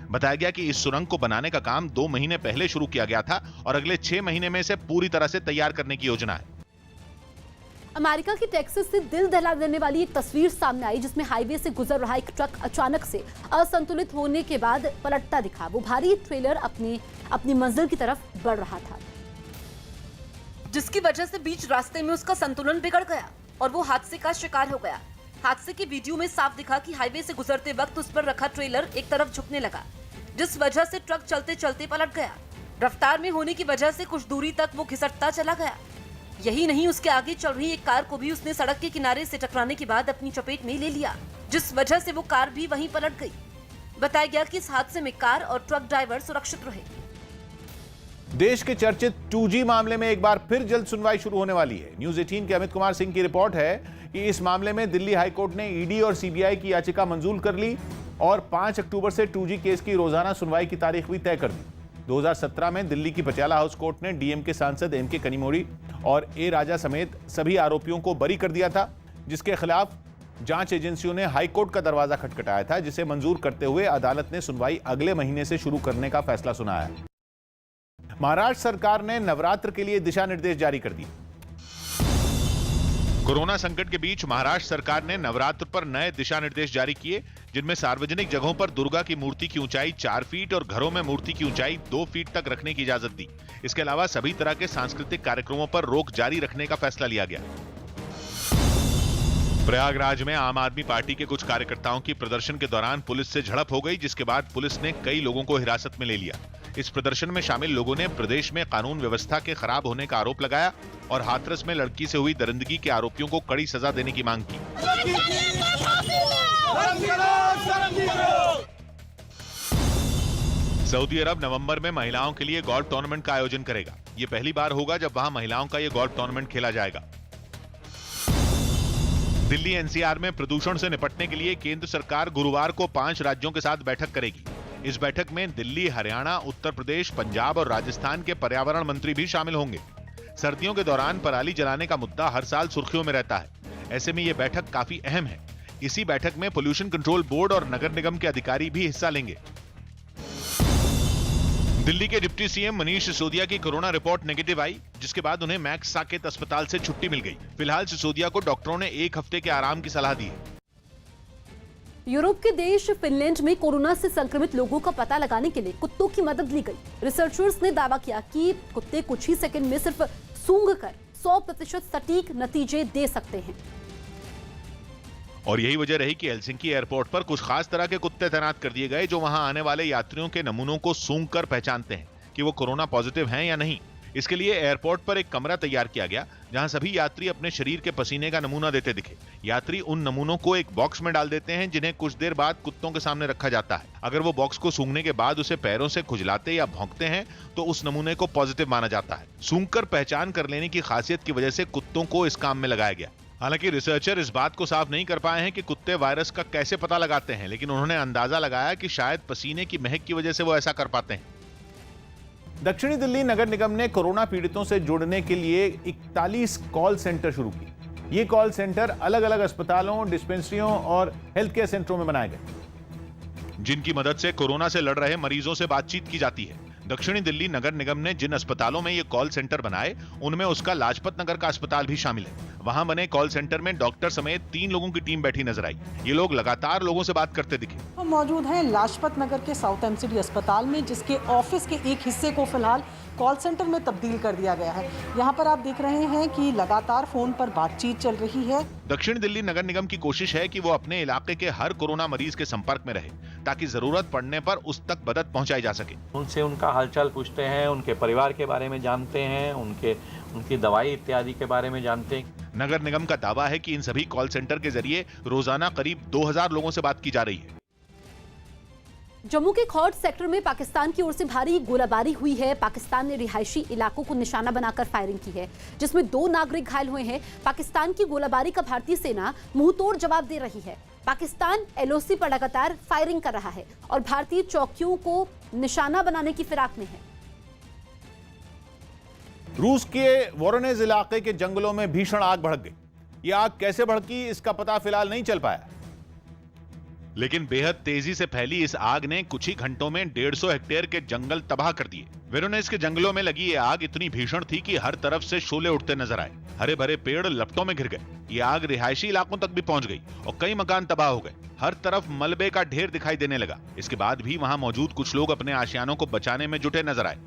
बताया गया कि इस सुरंग को बनाने का काम 2 महीने पहले शुरू किया गया था और अगले 6 महीने में इसे पूरी तरह से तैयार करने की योजना है। अमेरिका की टेक्सास से दिल दहला देने वाली एक तस्वीर सामने आई, जिसमें हाईवे से गुजर रहा एक ट्रक अचानक से असंतुलित होने के बाद पलटता दिखा। वो भारी ट्रेलर अपनी मंजिल की तरफ बढ़ रहा था, जिसकी वजह से बीच रास्ते में उसका संतुलन बिगड़ गया और वो हादसे का शिकार हो गया। हादसे की वीडियो में साफ दिखा कि हाईवे से गुजरते वक्त उस पर रखा ट्रेलर एक तरफ झुकने लगा, जिस वजह से ट्रक चलते चलते पलट गया। रफ्तार में होने की वजह से कुछ दूरी तक वो घिसटता चला गया। यही नहीं, उसके आगे चल रही एक कार को भी उसने सड़क के किनारे से टकराने के बाद अपनी चपेट में ले लिया, जिस वजह से वो कार भी वहीं पलट गई। बताया गया कि इस हादसे में कार और ट्रक ड्राइवर सुरक्षित रहे। देश के चर्चित 2G मामले में एक बार फिर जल्द सुनवाई शुरू होने वाली है। न्यूज़ 18 के अमित कुमार सिंह की रिपोर्ट है कि इस मामले में दिल्ली हाईकोर्ट ने ईडी और सीबीआई की याचिका मंजूर कर ली और 5 अक्टूबर से 2G केस की रोजाना सुनवाई की तारीख भी तय कर दी। 2017 में दिल्ली की पटियाला हाउस कोर्ट ने डीएमके सांसद एमके कनिमोड़ी और ए राजा समेत सभी आरोपियों को बरी कर दिया था, जिसके खिलाफ जांच एजेंसियों ने हाईकोर्ट का दरवाजा खटखटाया था, जिसे मंजूर करते हुए अदालत ने सुनवाई अगले महीने से शुरू करने का फैसला सुनाया है। महाराष्ट्र सरकार ने नवरात्र के लिए दिशा निर्देश जारी कर दिए। कोरोना संकट के बीच महाराष्ट्र सरकार ने नवरात्र पर नए दिशा निर्देश जारी किए, जिनमें सार्वजनिक जगहों पर दुर्गा की मूर्ति की ऊंचाई 4 फीट और घरों में मूर्ति की ऊंचाई 2 फीट तक रखने की इजाजत दी। इसके अलावा सभी तरह के सांस्कृतिक कार्यक्रमों पर रोक जारी रखने का फैसला लिया गया। प्रयागराज में आम आदमी पार्टी के कुछ कार्यकर्ताओं की प्रदर्शन के दौरान पुलिस से झड़प हो गई, जिसके बाद पुलिस ने कई लोगों को हिरासत में ले लिया। इस प्रदर्शन में शामिल लोगों ने प्रदेश में कानून व्यवस्था के खराब होने ka आरोप लगाया और हाथरस में लड़की से हुई दरिंदगी के आरोपियों को कड़ी सजा देने की मांग की। सऊदी अरब नवंबर में महिलाओं के लिए गोल्फ टूर्नामेंट का आयोजन करेगा। यह पहली बार होगा जब वहां महिलाओं का यह गोल्फ टूर्नामेंट खेला जाएगा। दिल्ली एनसीआर में प्रदूषण से निपटने के लिए केंद्र सरकार गुरुवार को 5 राज्यों के साथ बैठक करेगी। इस बैठक में दिल्ली, हरियाणा, उत्तर प्रदेश, पंजाब और राजस्थान के पर्यावरण मंत्री भी शामिल होंगे। सर्दियों के दौरान पराली जलाने का मुद्दा हर साल सुर्खियों में रहता है। ऐसे में यह बैठक काफी अहम है। इसी बैठक में पोल्यूशन कंट्रोल बोर्ड और नगर निगम के अधिकारी भी हिस्सा लेंगे। दिल्ली के डिप्टी सीएम मनीष सिसोदिया की कोरोना रिपोर्ट नेगेटिव आई, जिसके बाद उन्हें मैक्स साकेत अस्पताल से छुट्टी मिल गई। फिलहाल सिसोदिया को डॉक्टरों ने 1 हफ्ते के आराम की सलाह दी है। यूरोप के देश फिनलैंड में कोरोना से संक्रमित लोगों का पता लगाने के लिए कुत्तों की मदद ली गई। रिसर्चर्स ने दावा किया कि कुत्ते कुछ ही सेकंड में सिर्फ सूंघकर 100% सटीक नतीजे दे सकते हैं। और यही वजह रही कि हेलसिंकी एयरपोर्ट पर कुछ खास तरह के कुत्ते तैनात कर दिए गए, जो वहां आने वाले यात्रियों के नमूनों को सूंघकर पहचानते हैं कि वो कोरोना पॉजिटिव हैं या नहीं। इसके लिए एयरपोर्ट पर एक कमरा तैयार किया गया, जहां सभी यात्री अपने शरीर के पसीने का नमूना देते दिखे। यात्री उन नमूनों को एक बॉक्स में डाल देते हैं, जिन्हें कुछ देर बाद कुत्तों के सामने रखा जाता है। अगर वो बॉक्स को सूंघने के बाद उसे पैरों से खुजलाते या भौंकते हैं, तो उस नमूने को पॉजिटिव माना जाता है। सूंघकर पहचान कर लेने की खासियत की वजह से कुत्तों को इस काम में लगाया गया। हालांकि रिसर्चर इस बात को साफ नहीं कर पाए हैं कि कुत्ते वायरस का कैसे पता लगाते हैं, लेकिन उन्होंने अंदाजा लगाया कि शायद पसीने की महक की वजह से वो ऐसा कर पाते हैं। दक्षिणी दिल्ली नगर निगम ने कोरोना पीड़ितों से जुड़ने के लिए 41 कॉल सेंटर शुरू किए। ये कॉल सेंटर अलग अलग अस्पतालों, डिस्पेंसरियों और हेल्थ केयर सेंटरों में बनाए गए, जिनकी मदद से कोरोना से लड़ रहे मरीजों से बातचीत की जाती है। दक्षिणी दिल्ली नगर निगम ने जिन अस्पतालों में ये कॉल सेंटर बनाए, उनमें उसका लाजपत नगर का अस्पताल भी शामिल है। वहां बने कॉल सेंटर में डॉक्टर समेत 3 लोगों की टीम बैठी नजर आई। ये लोग लगातार लोगों से बात करते दिखे। हम मौजूद हैं लाजपत नगर के साउथ एमसीडी अस्पताल में, जिसके ऑफिस के एक हिस्से को फिलहाल कॉल सेंटर में तब्दील कर दिया गया है। यहाँ पर आप देख रहे हैं कि लगातार फोन पर बातचीत चल रही है। दक्षिण दिल्ली नगर निगम की कोशिश है कि वो अपने इलाके के हर कोरोना मरीज के संपर्क में रहे, ताकि जरूरत पड़ने पर उस तक मदद पहुंचाई जा सके। उनसे उनका हालचाल पूछते हैं, उनके परिवार के बारे में जानते हैं, उनकी दवाई इत्यादि के बारे में जानते हैं। नगर निगम का दावा है कि इन सभी कॉल सेंटर के जरिए रोजाना करीब 2000 लोगों से बात की जा रही है। जम्मू के खौट सेक्टर में पाकिस्तान की ओर से भारी गोलाबारी हुई है। पाकिस्तान ने रिहायशी इलाकों को निशाना बनाकर फायरिंग की है, जिसमें 2 नागरिक घायल हुए हैं। पाकिस्तान की गोलाबारी का भारतीय सेना मुंहतोड़ जवाब दे रही है। पाकिस्तान LOC पर लगातार फायरिंग कर रहा है और भारतीय चौकियों को निशाना बनाने की फिराक में है। रूस के वोरोनेज इलाके के जंगलों में भीषण आग भड़क गई। ये आग कैसे भड़की इसका पता फिलहाल नहीं चल पाया, लेकिन बेहद तेजी से फैली इस आग ने कुछ ही घंटों में 150 हेक्टेयर के जंगल तबाह कर दिए। वोरोनेज के जंगलों में लगी ये आग इतनी भीषण थी कि हर तरफ से शोले उठते नजर आए। हरे भरे पेड़ लपटों में घिर गए। ये आग रिहायशी इलाकों तक भी पहुंच गई और कई मकान तबाह हो गए। हर तरफ मलबे का ढेर दिखाई देने लगा। इसके बाद भी वहां मौजूद कुछ लोग अपने आशियानों को बचाने में जुटे नजर आए।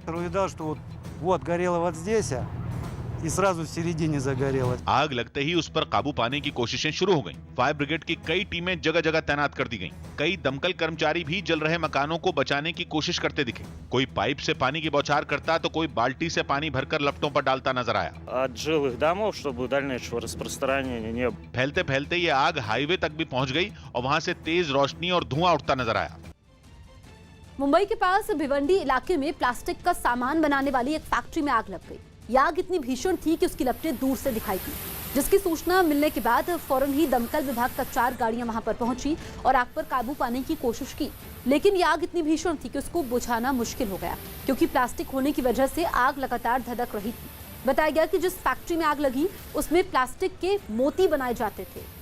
и сразу в середине загорелось. आग लगते ही उस पर काबू पाने की कोशिशें शुरू हो गईं। फायर ब्रिगेड की कई टीमें जगह जगह तैनात कर दी गईं। कई दमकल कर्मचारी भी जल रहे मकानों को बचाने की कोशिश करते दिखे। कोई पाइप से पानी की बौछार करता तो कोई बाल्टी से पानी भरकर लपटों पर डालता नजर आया। От жилых домов, чтобы дальнейшего распространения не было. फैलते फैलते ये आग हाईवे तक भी पहुंच गई और वहां से तेज रोशनी और धुआं उठता नजर आया। मुंबई के पास भिवंडी इलाके में प्लास्टिक का सामान बनाने वाली एक फैक्ट्री में आग लग गई। यह आग इतनी भीषण थी कि उसकी लपटें दूर से दिखाई दी, जिसकी सूचना मिलने के बाद फौरन ही दमकल विभाग का 4 गाड़ियां वहां पर पहुंची और आग पर काबू पाने की कोशिश की। लेकिन यह आग इतनी भीषण थी कि उसको बुझाना मुश्किल हो गया, क्योंकि प्लास्टिक होने की वजह से आग लगातार धधक रही थी। बताया गया कि जिस फैक्ट्री में आग लगी उसमें प्लास्टिक के मोती बनाए जाते थे।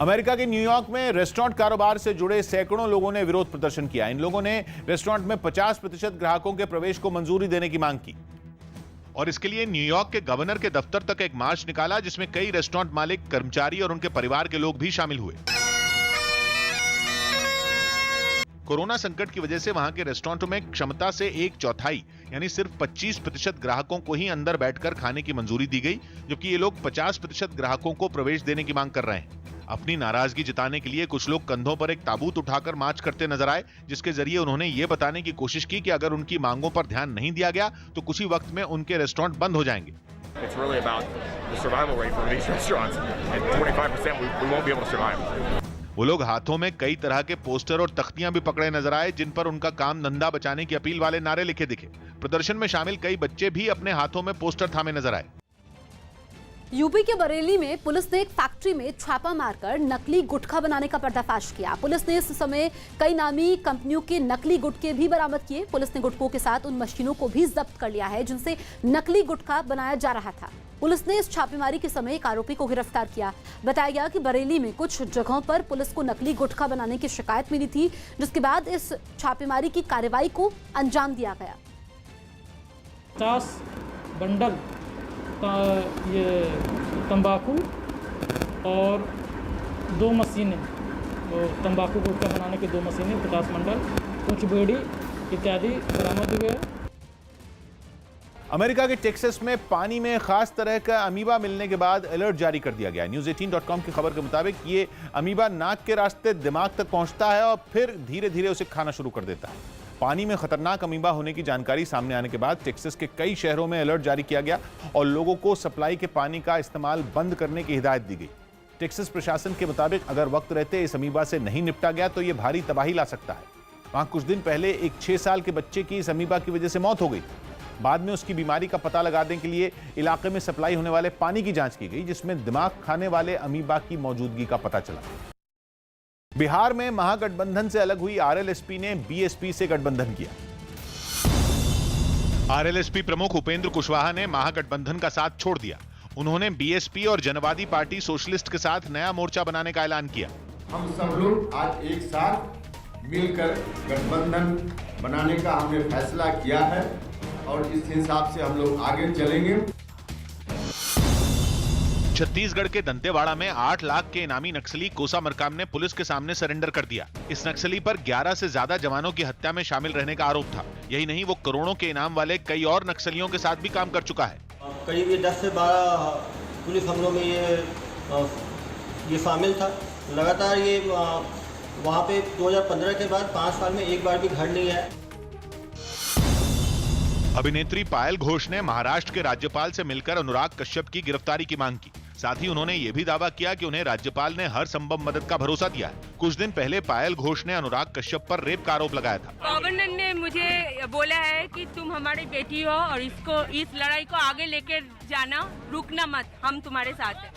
अमेरिका के न्यूयॉर्क में रेस्टोरेंट कारोबार से जुड़े सैकड़ों लोगों ने विरोध प्रदर्शन किया। इन लोगों ने रेस्टोरेंट में 50% ग्राहकों के प्रवेश को मंजूरी देने की मांग की और इसके लिए न्यूयॉर्क के गवर्नर के दफ्तर तक एक मार्च निकाला, जिसमें कई रेस्टोरेंट मालिक, कर्मचारी और उनके परिवार के लोग भी शामिल हुए। कोरोना संकट की वजह से वहां के रेस्टोरेंटों में क्षमता से 1/4 यानी सिर्फ 25% ग्राहकों को ही अंदर बैठकर खाने की मंजूरी दी गई, जबकि ये लोग 50% ग्राहकों को प्रवेश देने की मांग कर रहे हैं। अपनी नाराजगी जताने के लिए कुछ लोग कंधों पर एक ताबूत उठाकर मार्च करते नजर आए, जिसके जरिए उन्होंने ये बताने की कोशिश की कि अगर उनकी मांगों पर ध्यान नहीं दिया गया तो कुछ ही वक्त में उनके रेस्टोरेंट बंद हो जाएंगे। It's really about the survival rate for these restaurants. At 25%, we won't be able to survive. वो लोग हाथों में कई तरह के पोस्टर और तख्तियां भी पकड़े नजर आए, जिन पर उनका काम धंधा बचाने की अपील वाले नारे लिखे दिखे। प्रदर्शन में शामिल कई बच्चे भी अपने हाथों में पोस्टर थामे नजर आए। यूपी के बरेली में पुलिस ने एक फैक्ट्री में छापा मारकर नकली गुटखा बनाने का पर्दाफाश किया। पुलिस ने इस समय कई नामी कंपनियों के नकली गुटखे भी बरामद किए। पुलिस ने गुटखों के साथ उन मशीनों को भी जब्त कर लिया है जिनसे नकली गुटखा बनाया जा रहा था। पुलिस ने इस छापेमारी के समय एक आरोपी को गिरफ्तार किया। बताया गया कि बरेली में कुछ जगहों पर पुलिस को नकली गुटखा बनाने की शिकायत मिली थी, जिसके बाद इस छापेमारी की कार्रवाई को अंजाम दिया गया। 50 बंडल ये तंबाकू और 2 मशीनें, तंबाकू गुटखा बनाने की 2 मशीनें, 50 बंडल, कुछ बीड़ी इत्यादि बरामद हुए। अमेरिका के टेक्सास में पानी में खास तरह का अमीबा मिलने के बाद अलर्ट जारी कर दिया गया। News18.com की खबर के मुताबिक ये अमीबा नाक के रास्ते दिमाग तक पहुंचता है और फिर धीरे धीरे उसे खाना शुरू कर देता है। पानी में खतरनाक अमीबा होने की जानकारी सामने आने के बाद टेक्सास के कई शहरों में अलर्ट जारी किया गया और लोगों को सप्लाई के पानी का इस्तेमाल बंद करने की हिदायत दी गई। टेक्सास प्रशासन के मुताबिक अगर वक्त रहते इस अमीबा से नहीं निपटा गया तो यह भारी तबाही ला सकता है। वहां कुछ दिन पहले एक 6 साल के बच्चे की इस अमीबा की वजह से मौत हो गई। बाद में उसकी बीमारी का पता लगाने के लिए इलाके में सप्लाई होने वाले पानी की जांच की गई, जिसमें दिमाग खाने वाले अमीबा की मौजूदगी का पता चला। बिहार में महागठबंधन से अलग हुई आरएलएसपी ने बीएसपी से गठबंधन किया। आरएलएसपी प्रमुख उपेंद्र कुशवाहा ने महागठबंधन का साथ छोड़ दिया। उन्होंने बीएसपी और जनवादी पार्टी सोशलिस्ट के साथ नया मोर्चा बनाने का ऐलान किया। हम सब लोग आज एक साथ मिलकर गठबंधन बनाने का हमने फैसला किया है और इस हिसाब से हम लोग आगे चलेंगे। छत्तीसगढ़ के दंतेवाड़ा में 8 लाख के इनामी नक्सली कोसा मरकाम ने पुलिस के सामने सरेंडर कर दिया। इस नक्सली पर 11 से ज्यादा जवानों की हत्या में शामिल रहने का आरोप था। यही नहीं, वो करोड़ों के इनाम वाले कई और नक्सलियों के साथ भी काम कर चुका है। करीब 10 से 12 पुलिस हमलों में ये शामिल था। लगातार ये वहाँ पे 2015 के बाद 5 साल में एक बार भी घर नहीं आया। अभिनेत्री पायल घोष ने महाराष्ट्र के राज्यपाल से मिलकर अनुराग कश्यप की गिरफ्तारी की मांग की। साथ ही उन्होंने ये भी दावा किया कि उन्हें राज्यपाल ने हर संभव मदद का भरोसा दिया है। कुछ दिन पहले पायल घोष ने अनुराग कश्यप पर रेप का आरोप लगाया था। गवर्नर ने मुझे बोला है कि तुम हमारी बेटी हो और इस लड़ाई को आगे लेकर जाना, रुकना मत, हम तुम्हारे साथ हैं।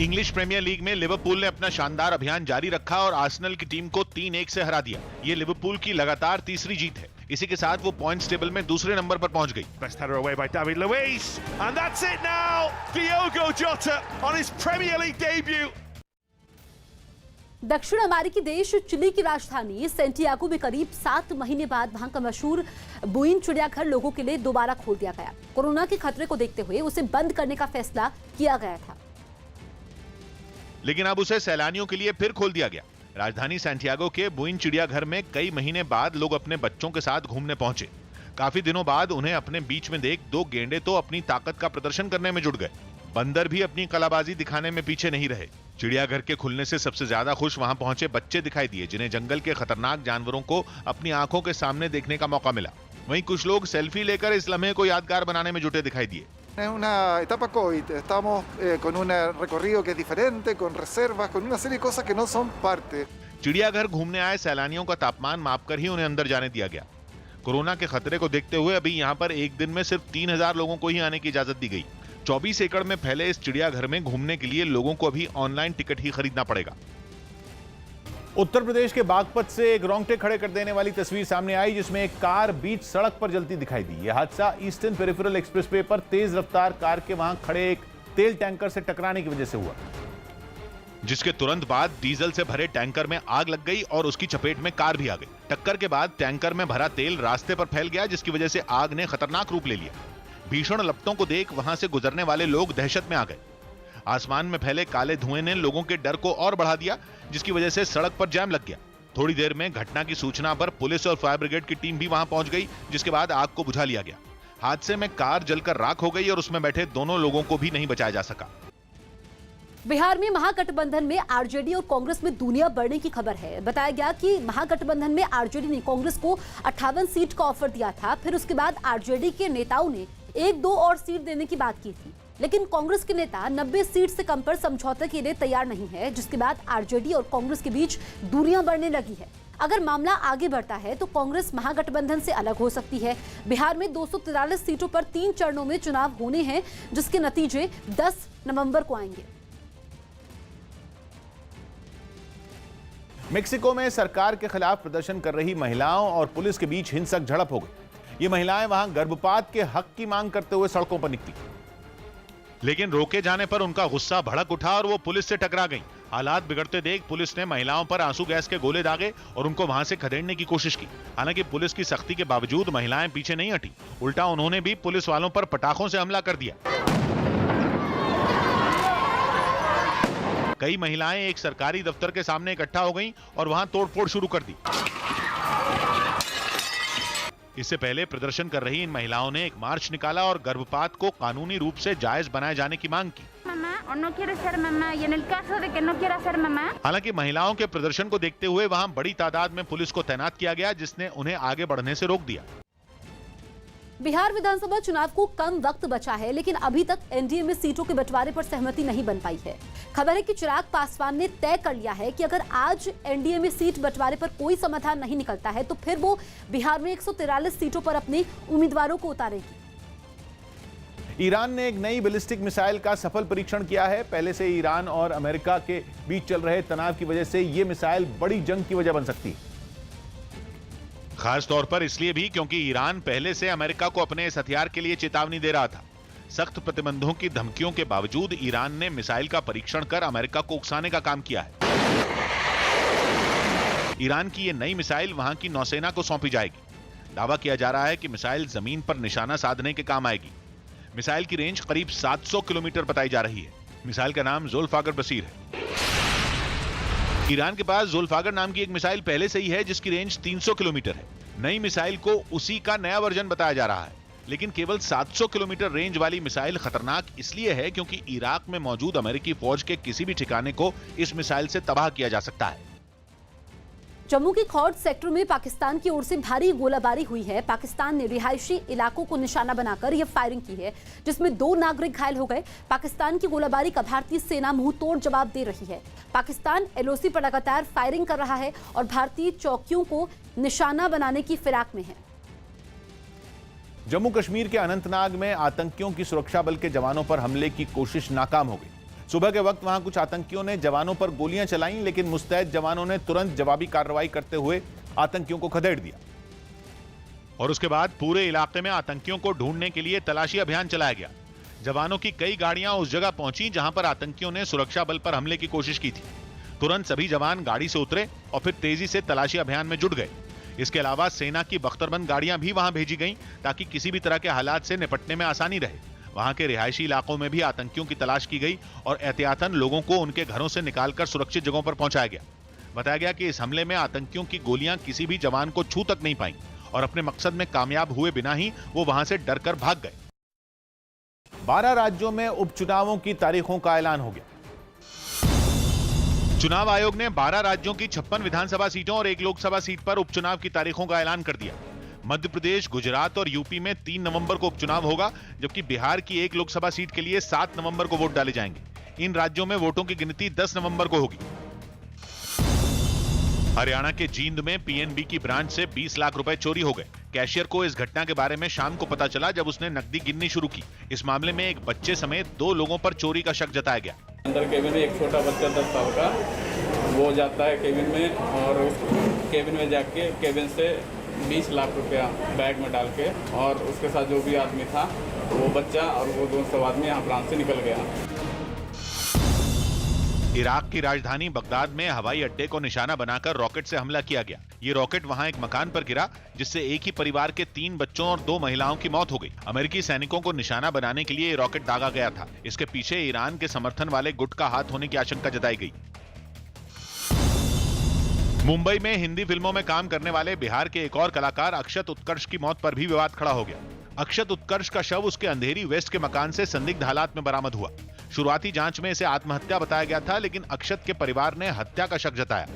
इंग्लिश प्रीमियर लीग में लिवरपूल ने अपना शानदार अभियान जारी रखा और आर्सेनल की टीम को 3-1 से हरा दिया। ये लिवरपूल की लगातार तीसरी जीत है। इसी के साथ वो पॉइंट्स टेबल में दूसरे नंबर पर पहुंच गई। Best header away by David Luiz, and that's it now. Diogo Jota on his Premier League debut. दक्षिण अमेरिकी देश चिली की राजधानी सेंटियागो में करीब 7 महीने बाद वहां का मशहूर बुइन चिड़ियाघर लोगों के लिए दोबारा खोल दिया गया। कोरोना के खतरे को देखते हुए उसे बंद करने का फैसला किया गया था, लेकिन अब उसे सैलानियों के लिए फिर खोल दिया गया। राजधानी सैंटियागो के बुइन चिड़ियाघर में कई महीने बाद लोग अपने बच्चों के साथ घूमने पहुंचे। काफी दिनों बाद उन्हें अपने बीच में देख 2 गेंडे तो अपनी ताकत का प्रदर्शन करने में जुट गए। बंदर भी अपनी कलाबाजी दिखाने में पीछे नहीं रहे। चिड़ियाघर के खुलने से सबसे ज्यादा खुश वहां पहुंचे बच्चे दिखाई दिए, जिन्हें जंगल के खतरनाक जानवरों को अपनी आंखों के सामने देखने का मौका मिला। वहीं कुछ लोग सेल्फी लेकर इस लम्हे को यादगार बनाने में जुटे दिखाई दिए। Es una etapa COVID, estamos con un recorrido que es diferente, con reservas, con una serie de cosas que no son parte. चिड़ियाघर घूमने आए सैलानियों का तापमान मापकर ही उन्हें अंदर जाने दिया गया। कोरोना के खतरे को देखते हुए अभी यहां पर एक दिन में सिर्फ 3000 लोगों को ही आने की इजाजत दी गई। 24 एकड़ में फैले इस चिड़ियाघर में घूमने के लिए लोगों को अभी ऑनलाइन टिकट ही खरीदना पड़ेगा। उत्तर प्रदेश के बागपत से एक रोंगटे खड़े कर देने वाली तस्वीर सामने आई, जिसमें एक कार बीच सड़क पर जलती दिखाई दी। यह हादसा ईस्टर्न पेरिफेरल एक्सप्रेसवे पर तेज रफ्तार कार के वहां खड़े एक तेल टैंकर से टकराने की वजह से हुआ, जिसके तुरंत बाद डीजल से भरे टैंकर में आग लग गई और उसकी चपेट में कार भी आ गई। टक्कर के बाद टैंकर में भरा तेल रास्ते पर फैल गया, जिसकी वजह से आग ने खतरनाक रूप ले लिया। भीषण लपटों को देख वहां से गुजरने वाले लोग दहशत में आ गए। आसमान में फैले काले धुएं ने लोगों के डर को और बढ़ा दिया, जिसकी वजह से सड़क पर जाम लग गया। थोड़ी देर में घटना की सूचना पर पुलिस और फायर ब्रिगेड की टीम भी वहां पहुंच गई, जिसके बाद आग को बुझा लिया गया। हादसे में कार जलकर राख हो गई और उसमें बैठे दोनों लोगों को भी नहीं बचाया जा सका। बिहार में महागठबंधन में आरजेडी और कांग्रेस में दूरियां बढ़ने की खबर है। बताया गया कि महागठबंधन में आरजेडी ने कांग्रेस को 58 सीट का ऑफर दिया था। फिर उसके बाद आरजेडी के नेताओं ने 1-2 और सीट देने की बात की थी, लेकिन कांग्रेस के नेता 90 सीट से कम पर समझौते के लिए तैयार नहीं है, जिसके बाद आरजेडी और कांग्रेस के बीच दूरियां बढ़ने लगी है। अगर मामला आगे बढ़ता है तो कांग्रेस महागठबंधन से अलग हो सकती है। बिहार में 243 सीटों पर 3 चरणों में चुनाव होने हैं, जिसके नतीजे 10 नवंबर को आएंगे। मेक्सिको में सरकार के खिलाफ प्रदर्शन कर रही महिलाओं और पुलिस के बीच हिंसक झड़प हो गई। ये महिलाएं वहां गर्भपात के हक की मांग करते हुए सड़कों पर निकली, लेकिन रोके जाने पर उनका गुस्सा भड़क उठा और वो पुलिस से टकरा गई। हालात बिगड़ते देख पुलिस ने महिलाओं पर आंसू गैस के गोले दागे और उनको वहां से खदेड़ने की कोशिश की। हालांकि पुलिस की सख्ती के बावजूद महिलाएं पीछे नहीं हटी, उल्टा उन्होंने भी पुलिस वालों पर पटाखों से हमला कर दिया। कई महिलाएं एक सरकारी दफ्तर के सामने इकट्ठा हो गईं और वहां तोड़फोड़ शुरू कर दी। इससे पहले प्रदर्शन कर रही इन महिलाओं ने एक मार्च निकाला और गर्भपात को कानूनी रूप से जायज बनाए जाने की मांग की। हालांकि महिलाओं के प्रदर्शन को देखते हुए वहां बड़ी तादाद में पुलिस को तैनात किया गया, जिसने उन्हें आगे बढ़ने से रोक दिया। बिहार विधानसभा चुनाव को कम वक्त बचा है, लेकिन अभी तक एनडीए में सीटों के बंटवारे पर सहमति नहीं बन पाई है। खबर है कि चिराग पासवान ने तय कर लिया है कि अगर आज एनडीए में सीट बंटवारे पर कोई समाधान नहीं निकलता है तो फिर वो बिहार में 143 सीटों पर अपने उम्मीदवारों को उतारेगी। ईरान ने एक नई बैलिस्टिक मिसाइल का सफल परीक्षण किया है। पहले से ईरान और अमेरिका के बीच चल रहे तनाव की वजह से ये मिसाइल बड़ी जंग की वजह बन सकती है। खास तौर पर इसलिए भी क्योंकि ईरान पहले से अमेरिका को अपने इस हथियार के लिए चेतावनी दे रहा था। सख्त प्रतिबंधों की धमकियों के बावजूद ईरान ने मिसाइल का परीक्षण कर अमेरिका को उकसाने का काम किया है। ईरान की यह नई मिसाइल वहां की नौसेना को सौंपी जाएगी। दावा किया जा रहा है कि मिसाइल जमीन पर निशाना साधने के काम आएगी। मिसाइल की रेंज करीब 700 किलोमीटर बताई जा रही है। मिसाइल का नाम ज़ुल्फ़ाकर बसीर है। ईरान के पास ज़ुल्फ़ाकर नाम की एक मिसाइल पहले से ही है, जिसकी रेंज 300 किलोमीटर है। नई मिसाइल को उसी का नया वर्जन बताया जा रहा है, लेकिन केवल 700 किलोमीटर रेंज वाली मिसाइल खतरनाक इसलिए है क्योंकि इराक में मौजूद अमेरिकी फौज के किसी भी ठिकाने को इस मिसाइल से तबाह किया जा सकता है। जम्मू के खौड सेक्टर में पाकिस्तान की ओर से भारी गोलाबारी हुई है। पाकिस्तान ने रिहायशी इलाकों को निशाना बनाकर यह फायरिंग की है, जिसमें 2 नागरिक घायल हो गए। पाकिस्तान की गोलाबारी का भारतीय सेना मुंहतोड़ जवाब दे रही है। पाकिस्तान एलओसी पर लगातार फायरिंग कर रहा है और भारतीय चौकियों को निशाना बनाने की फिराक में है। जम्मू कश्मीर के अनंतनाग में आतंकियों की सुरक्षा बल के जवानों पर हमले की कोशिश नाकाम हो गई। सुबह के वक्त वहां कुछ आतंकियों ने जवानों पर गोलियां चलाईं, लेकिन मुस्तैद जवानों ने तुरंत जवाबी कार्रवाई करते हुए आतंकियों को खदेड़ दिया और उसके बाद पूरे इलाके में आतंकियों को ढूंढने के लिए तलाशी अभियान चलाया गया। जवानों की कई गाड़ियां उस जगह पहुंची जहां पर आतंकियों ने सुरक्षा बल पर हमले की कोशिश की थी। तुरंत सभी जवान गाड़ी से उतरे और फिर तेजी से तलाशी अभियान में जुट गए। इसके अलावा सेना की बख्तरबंद गाड़ियां भी वहां भेजी गईं ताकि किसी भी तरह के हालात से निपटने में आसानी रहे। वहां के रिहायशी इलाकों में भी आतंकियों की तलाश की गई और एहतियातन लोगों को उनके घरों से निकालकर सुरक्षित जगहों पर पहुंचाया गया। बताया गया कि इस हमले में आतंकियों की गोलियां किसी भी जवान को छू तक नहीं पाईं और अपने मकसद में कामयाब हुए बिना ही वो वहां से डरकर भाग गए। 12 राज्यों में उपचुनावों की तारीखों का ऐलान हो गया। चुनाव आयोग ने 12 राज्यों की 56 विधानसभा सीटों और 1 लोकसभा सीट पर उपचुनाव की तारीखों का ऐलान कर दिया। मध्य प्रदेश, गुजरात और यूपी में 3 नवंबर को उपचुनाव होगा, जबकि बिहार की 1 लोकसभा सीट के लिए 7 नवंबर को वोट डाले जाएंगे। इन राज्यों में वोटों की गिनती 10 नवंबर को होगी। हरियाणा के जींद में पीएनबी की ब्रांच से 20 लाख रुपए चोरी हो गए। कैशियर को इस घटना के बारे में शाम को पता चला जब उसने नकदी गिननी शुरू की। इस मामले में एक बच्चे समेत 2 लोगों पर चोरी का शक जताया गया। अंदर केबिन में एक छोटा बच्चा 10 साल का वो जाता है केबिन में और उस केबिन में जाके केबिन से 20 लाख रुपया बैग में डाल के और उसके साथ जो भी आदमी था वो बच्चा और वो 2 सब आदमी यहाँ ब्रांच से निकल गया। इराक की राजधानी बगदाद में हवाई अड्डे को निशाना बनाकर रॉकेट से हमला किया गया। ये रॉकेट वहां एक मकान पर गिरा, जिससे एक ही परिवार के 3 बच्चों और 2 महिलाओं की मौत हो गई। अमेरिकी सैनिकों को निशाना बनाने के लिए ये रॉकेट दागा गया था। इसके पीछे ईरान के समर्थन वाले गुट का हाथ होने की आशंका जताई गई। मुंबई में हिंदी फिल्मों में काम करने वाले बिहार के एक और कलाकार अक्षत उत्कर्ष की मौत पर भी विवाद खड़ा हो गया। अक्षत उत्कर्ष का शव उसके अंधेरी वेस्ट के मकान से संदिग्ध हालात में बरामद हुआ। शुरुआती जांच में इसे आत्महत्या बताया गया था, लेकिन अक्षत के परिवार ने हत्या का शक जताया।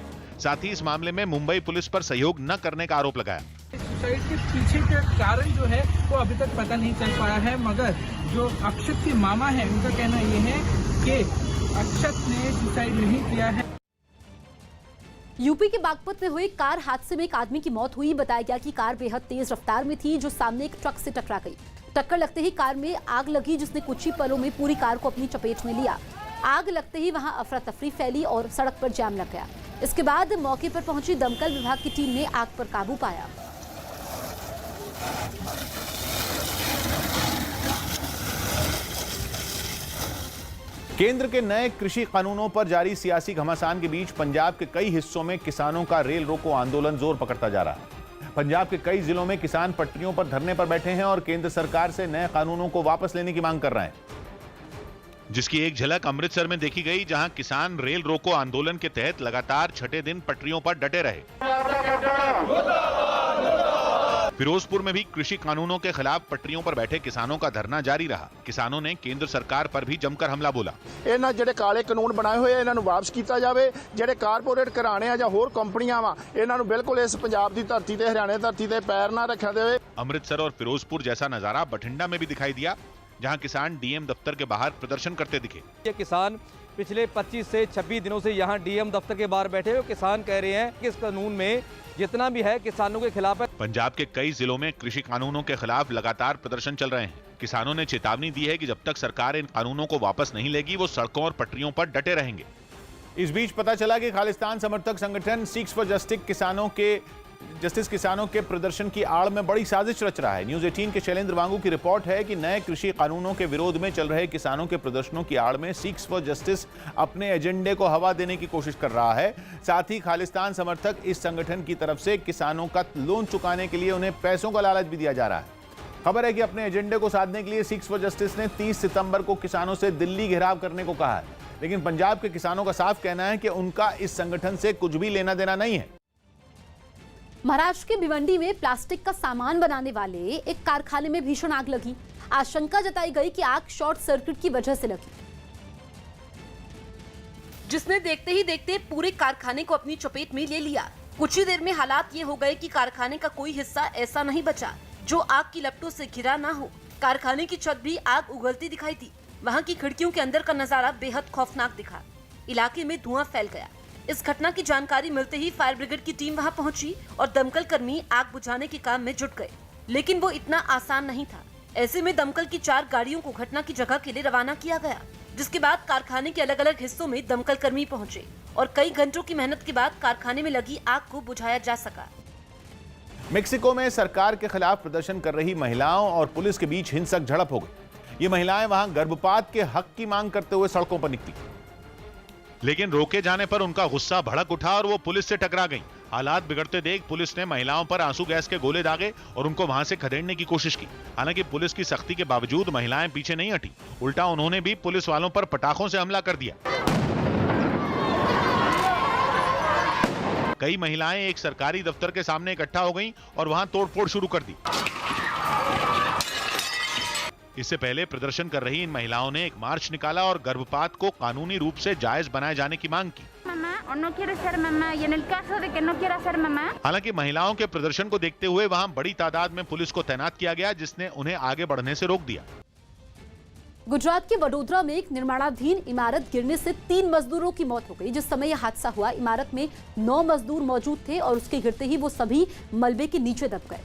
साथ ही इस मामले में मुंबई पुलिस पर सहयोग न करने का आरोप लगाया। सुसाइड के पीछे का कारण जो है वो अभी तक पता नहीं चल पाया है, मगर जो अक्षत के मामा है उनका कहना ये है कि अक्षत ने सुसाइड नहीं किया है। यूपी के बागपत में हुए कार हादसे में एक आदमी की मौत हुई। बताया गया कि कार बेहद तेज रफ्तार में थी, जो सामने एक ट्रक से टकरा गई। टक्कर लगते ही कार में आग लगी, जिसने कुछ ही पलों में पूरी कार को अपनी चपेट में लिया। आग लगते ही वहां अफरा तफरी फैली और सड़क पर जाम लग गया। इसके बाद मौके पर पहुंची दमकल विभाग की टीम ने आग पर काबू पाया। केंद्र के नए कृषि कानूनों पर जारी सियासी घमासान के बीच पंजाब के कई हिस्सों में किसानों का रेल रोको आंदोलन जोर पकड़ता जा रहा है। पंजाब के कई जिलों में किसान पटरियों पर धरने पर बैठे हैं और केंद्र सरकार से नए कानूनों को वापस लेने की मांग कर रहे हैं, जिसकी एक झलक अमृतसर में देखी गई, जहां किसान रेल रोको आंदोलन के तहत लगातार 6ठे दिन पटरियों पर डटे रहे। फिरोजपुर में भी कृषि कानूनों के खिलाफ पटरियों पर बैठे किसानों का धरना जारी रहा। किसानों ने केंद्र सरकार पर भी जमकर हमला बोला। ਇਹਨਾਂ ਜਿਹੜੇ ਕਾਲੇ ਕਾਨੂੰਨ ਬਣਾਏ ਹੋਏ ਇਹਨਾਂ ਨੂੰ ਵਾਪਸ ਕੀਤਾ ਜਾਵੇ। ਜਿਹੜੇ ਕਾਰਪੋਰੇਟ ਘਰਾਣੇ ਆ ਜਾਂ ਹੋਰ ਕੰਪਨੀਆਂ ਵਾ ਇਹਨਾਂ ਨੂੰ ਬਿਲਕੁਲ ਇਸ ਪੰਜਾਬ ਦੀ ਧਰਤੀ ਤੇ ਹਰਿਆਣੇ ਧਰਤੀ ਤੇ ਪੈਰ ਨਾ ਰੱਖਿਆ ਦੇਵੇ। अमृतसर और फिरोजपुर जैसा नजारा बठिंडा में भी दिखाई दिया, जहां किसान डीएम दफ्तर के बाहर प्रदर्शन करते दिखे। ये किसान पिछले 25 से 26 दिनों से यहाँ डीएम दफ्तर के बाहर बैठे हुए किसान कह रहे हैं कि इस कानून में जितना भी है किसानों के खिलाफ है। पंजाब के कई जिलों में कृषि कानूनों के खिलाफ लगातार प्रदर्शन चल रहे हैं। किसानों ने चेतावनी दी है कि जब तक सरकार इन कानूनों को वापस नहीं लेगी, वो सड़कों और पटरियों पर डटे रहेंगे। इस बीच पता चला कि खालिस्तान समर्थक संगठन सिक्स फॉर जस्टिस किसानों के प्रदर्शन की आड़ में बड़ी साजिश रच रहा है। न्यूज 18 के शैलेंद्र वांगू की रिपोर्ट है कि नए कृषि कानूनों के विरोध में चल रहे किसानों के प्रदर्शनों की आड़ में सिक्स फॉर जस्टिस अपने एजेंडे को हवा देने की कोशिश कर रहा है। साथ ही खालिस्तान समर्थक इस संगठन की तरफ से किसानों का लोन चुकाने के लिए उन्हें पैसों का लालच भी दिया जा रहा है। खबर है कि अपने एजेंडे को साधने के लिए सिक्स फॉर जस्टिस ने 30 सितंबर को किसानों से दिल्ली घेराव करने को कहा है, लेकिन पंजाब के किसानों का साफ कहना है कि उनका इस संगठन से कुछ भी लेना देना नहीं है। महाराष्ट्र के भिवंडी में प्लास्टिक का सामान बनाने वाले एक कारखाने में भीषण आग लगी। आशंका जताई गई कि आग शॉर्ट सर्किट की वजह से लगी, जिसने देखते ही देखते पूरे कारखाने को अपनी चपेट में ले लिया। कुछ ही देर में हालात ये हो गए कि कारखाने का कोई हिस्सा ऐसा नहीं बचा जो आग की लपटों से घिरा ना हो। कारखाने की छत भी आग उगलती दिखाई दी। वहाँ की खिड़कियों के अंदर का नजारा बेहद खौफनाक दिखा। इलाके में धुआं फैल गया। इस घटना की जानकारी मिलते ही फायर ब्रिगेड की टीम वहां पहुंची और दमकल कर्मी आग बुझाने के काम में जुट गए, लेकिन वो इतना आसान नहीं था। ऐसे में दमकल की 4 गाड़ियों को घटना की जगह के लिए रवाना किया गया, जिसके बाद कारखाने के अलग अलग हिस्सों में दमकल कर्मी पहुंचे और कई घंटों की मेहनत के बाद कारखाने में लगी आग को बुझाया जा सका। मेक्सिको में सरकार के खिलाफ प्रदर्शन कर रही महिलाओं और पुलिस के बीच हिंसक झड़प हो गई। ये महिलाएं वहां गर्भपात के हक की मांग करते हुए सड़कों पर निकली, लेकिन रोके जाने पर उनका गुस्सा भड़क उठा और वो पुलिस से टकरा गईं। हालात बिगड़ते देख पुलिस ने महिलाओं पर आंसू गैस के गोले दागे और उनको वहां से खदेड़ने की कोशिश की। हालांकि पुलिस की सख्ती के बावजूद महिलाएं पीछे नहीं हटी, उल्टा उन्होंने भी पुलिस वालों पर पटाखों से हमला कर दिया। कई महिलाएं एक सरकारी दफ्तर के सामने इकट्ठा हो गईं और वहां तोड़फोड़ शुरू कर दी। इससे पहले प्रदर्शन कर रही इन महिलाओं ने एक मार्च निकाला और गर्भपात को कानूनी रूप से जायज बनाए जाने की मांग की। हालांकि महिलाओं के प्रदर्शन को देखते हुए वहां बड़ी तादाद में पुलिस को तैनात किया गया, जिसने उन्हें आगे बढ़ने से रोक दिया। गुजरात के वडोदरा में एक निर्माणाधीन इमारत गिरने से 3 मजदूरों की मौत हो गई। जिस समय यह हादसा हुआ, इमारत में 9 मजदूर मौजूद थे और उसके गिरते ही वो सभी मलबे के नीचे दब गए,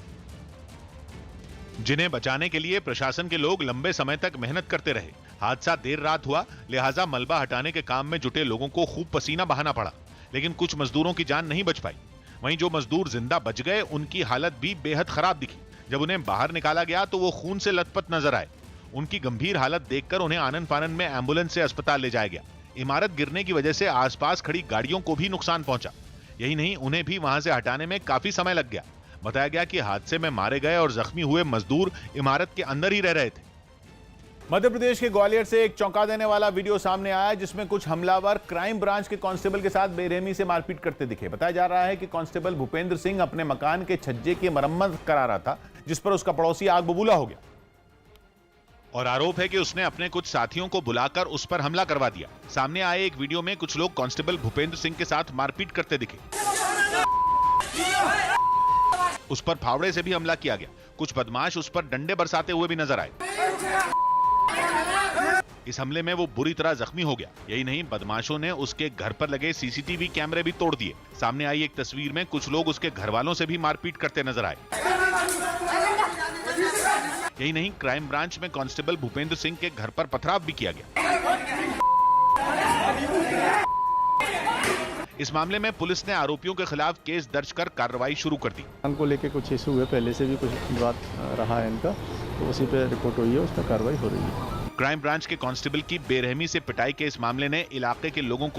जिन्हें बचाने के लिए प्रशासन के लोग लंबे समय तक मेहनत करते रहे। हादसा देर रात हुआ, लिहाजा मलबा हटाने के काम में जुटे लोगों को खूब पसीना बहाना पड़ा, लेकिन कुछ मजदूरों की जान नहीं बच पाई। वहीं जो मजदूर जिंदा बच गए, उनकी हालत भी बेहद खराब दिखी। जब उन्हें बाहर निकाला गया तो वो खून से लथपथ नजर आए। उनकी गंभीर हालत देखकर उन्हें आनन फानन में एम्बुलेंस से अस्पताल ले जाया गया। इमारत गिरने की वजह से आसपास खड़ी गाड़ियों को भी नुकसान पहुंचा। यही नहीं, उन्हें भी वहां से हटाने में काफी समय लग गया। बताया गया कि हादसे में मारे गए और जख्मी हुए मजदूर इमारत के अंदर ही रह रहे थे। मध्य प्रदेश के ग्वालियर से एक चौंका देने वाला वीडियो सामने आया, जिसमें कुछ हमलावर क्राइम ब्रांच के कांस्टेबल के साथ बेरहमी से मारपीट करते दिखे। बताया जा रहा है कि कांस्टेबल भूपेंद्र सिंह अपने मकान के छज्जे की मरम्मत करा रहा था, जिस पर उसका पड़ोसी आग बबूला हो गया और आरोप है कि उसने अपने कुछ साथियों को बुलाकर उस पर हमला करवा दिया। सामने आए एक वीडियो में कुछ लोग कांस्टेबल भूपेंद्र सिंह के साथ मारपीट करते दिखे। उस पर फावड़े से भी हमला किया गया। कुछ बदमाश उस पर डंडे बरसाते हुए भी नजर आए। इस हमले में वो बुरी तरह जख्मी हो गया। यही नहीं, बदमाशों ने उसके घर पर लगे सीसीटीवी कैमरे भी तोड़ दिए। सामने आई एक तस्वीर में कुछ लोग उसके घर वालों से भी मारपीट करते नजर आए। यही नहीं, क्राइम ब्रांच में कांस्टेबल भूपेंद्र सिंह के घर पर पथराव भी किया गया। इस मामले में पुलिस ने आरोपियों के खिलाफ केस दर्ज कर कार्रवाई शुरू कर दी। को लेके कुछ इशू हुए, पहले से भी कुछ बात रहा है इनका, तो उसी पे रिपोर्ट हुई है, उस पर कार्रवाई हो रही है। क्राइम ब्रांच के कांस्टेबल की बेरहमी से पिटाई के इस मामले ने इलाके के लोगों को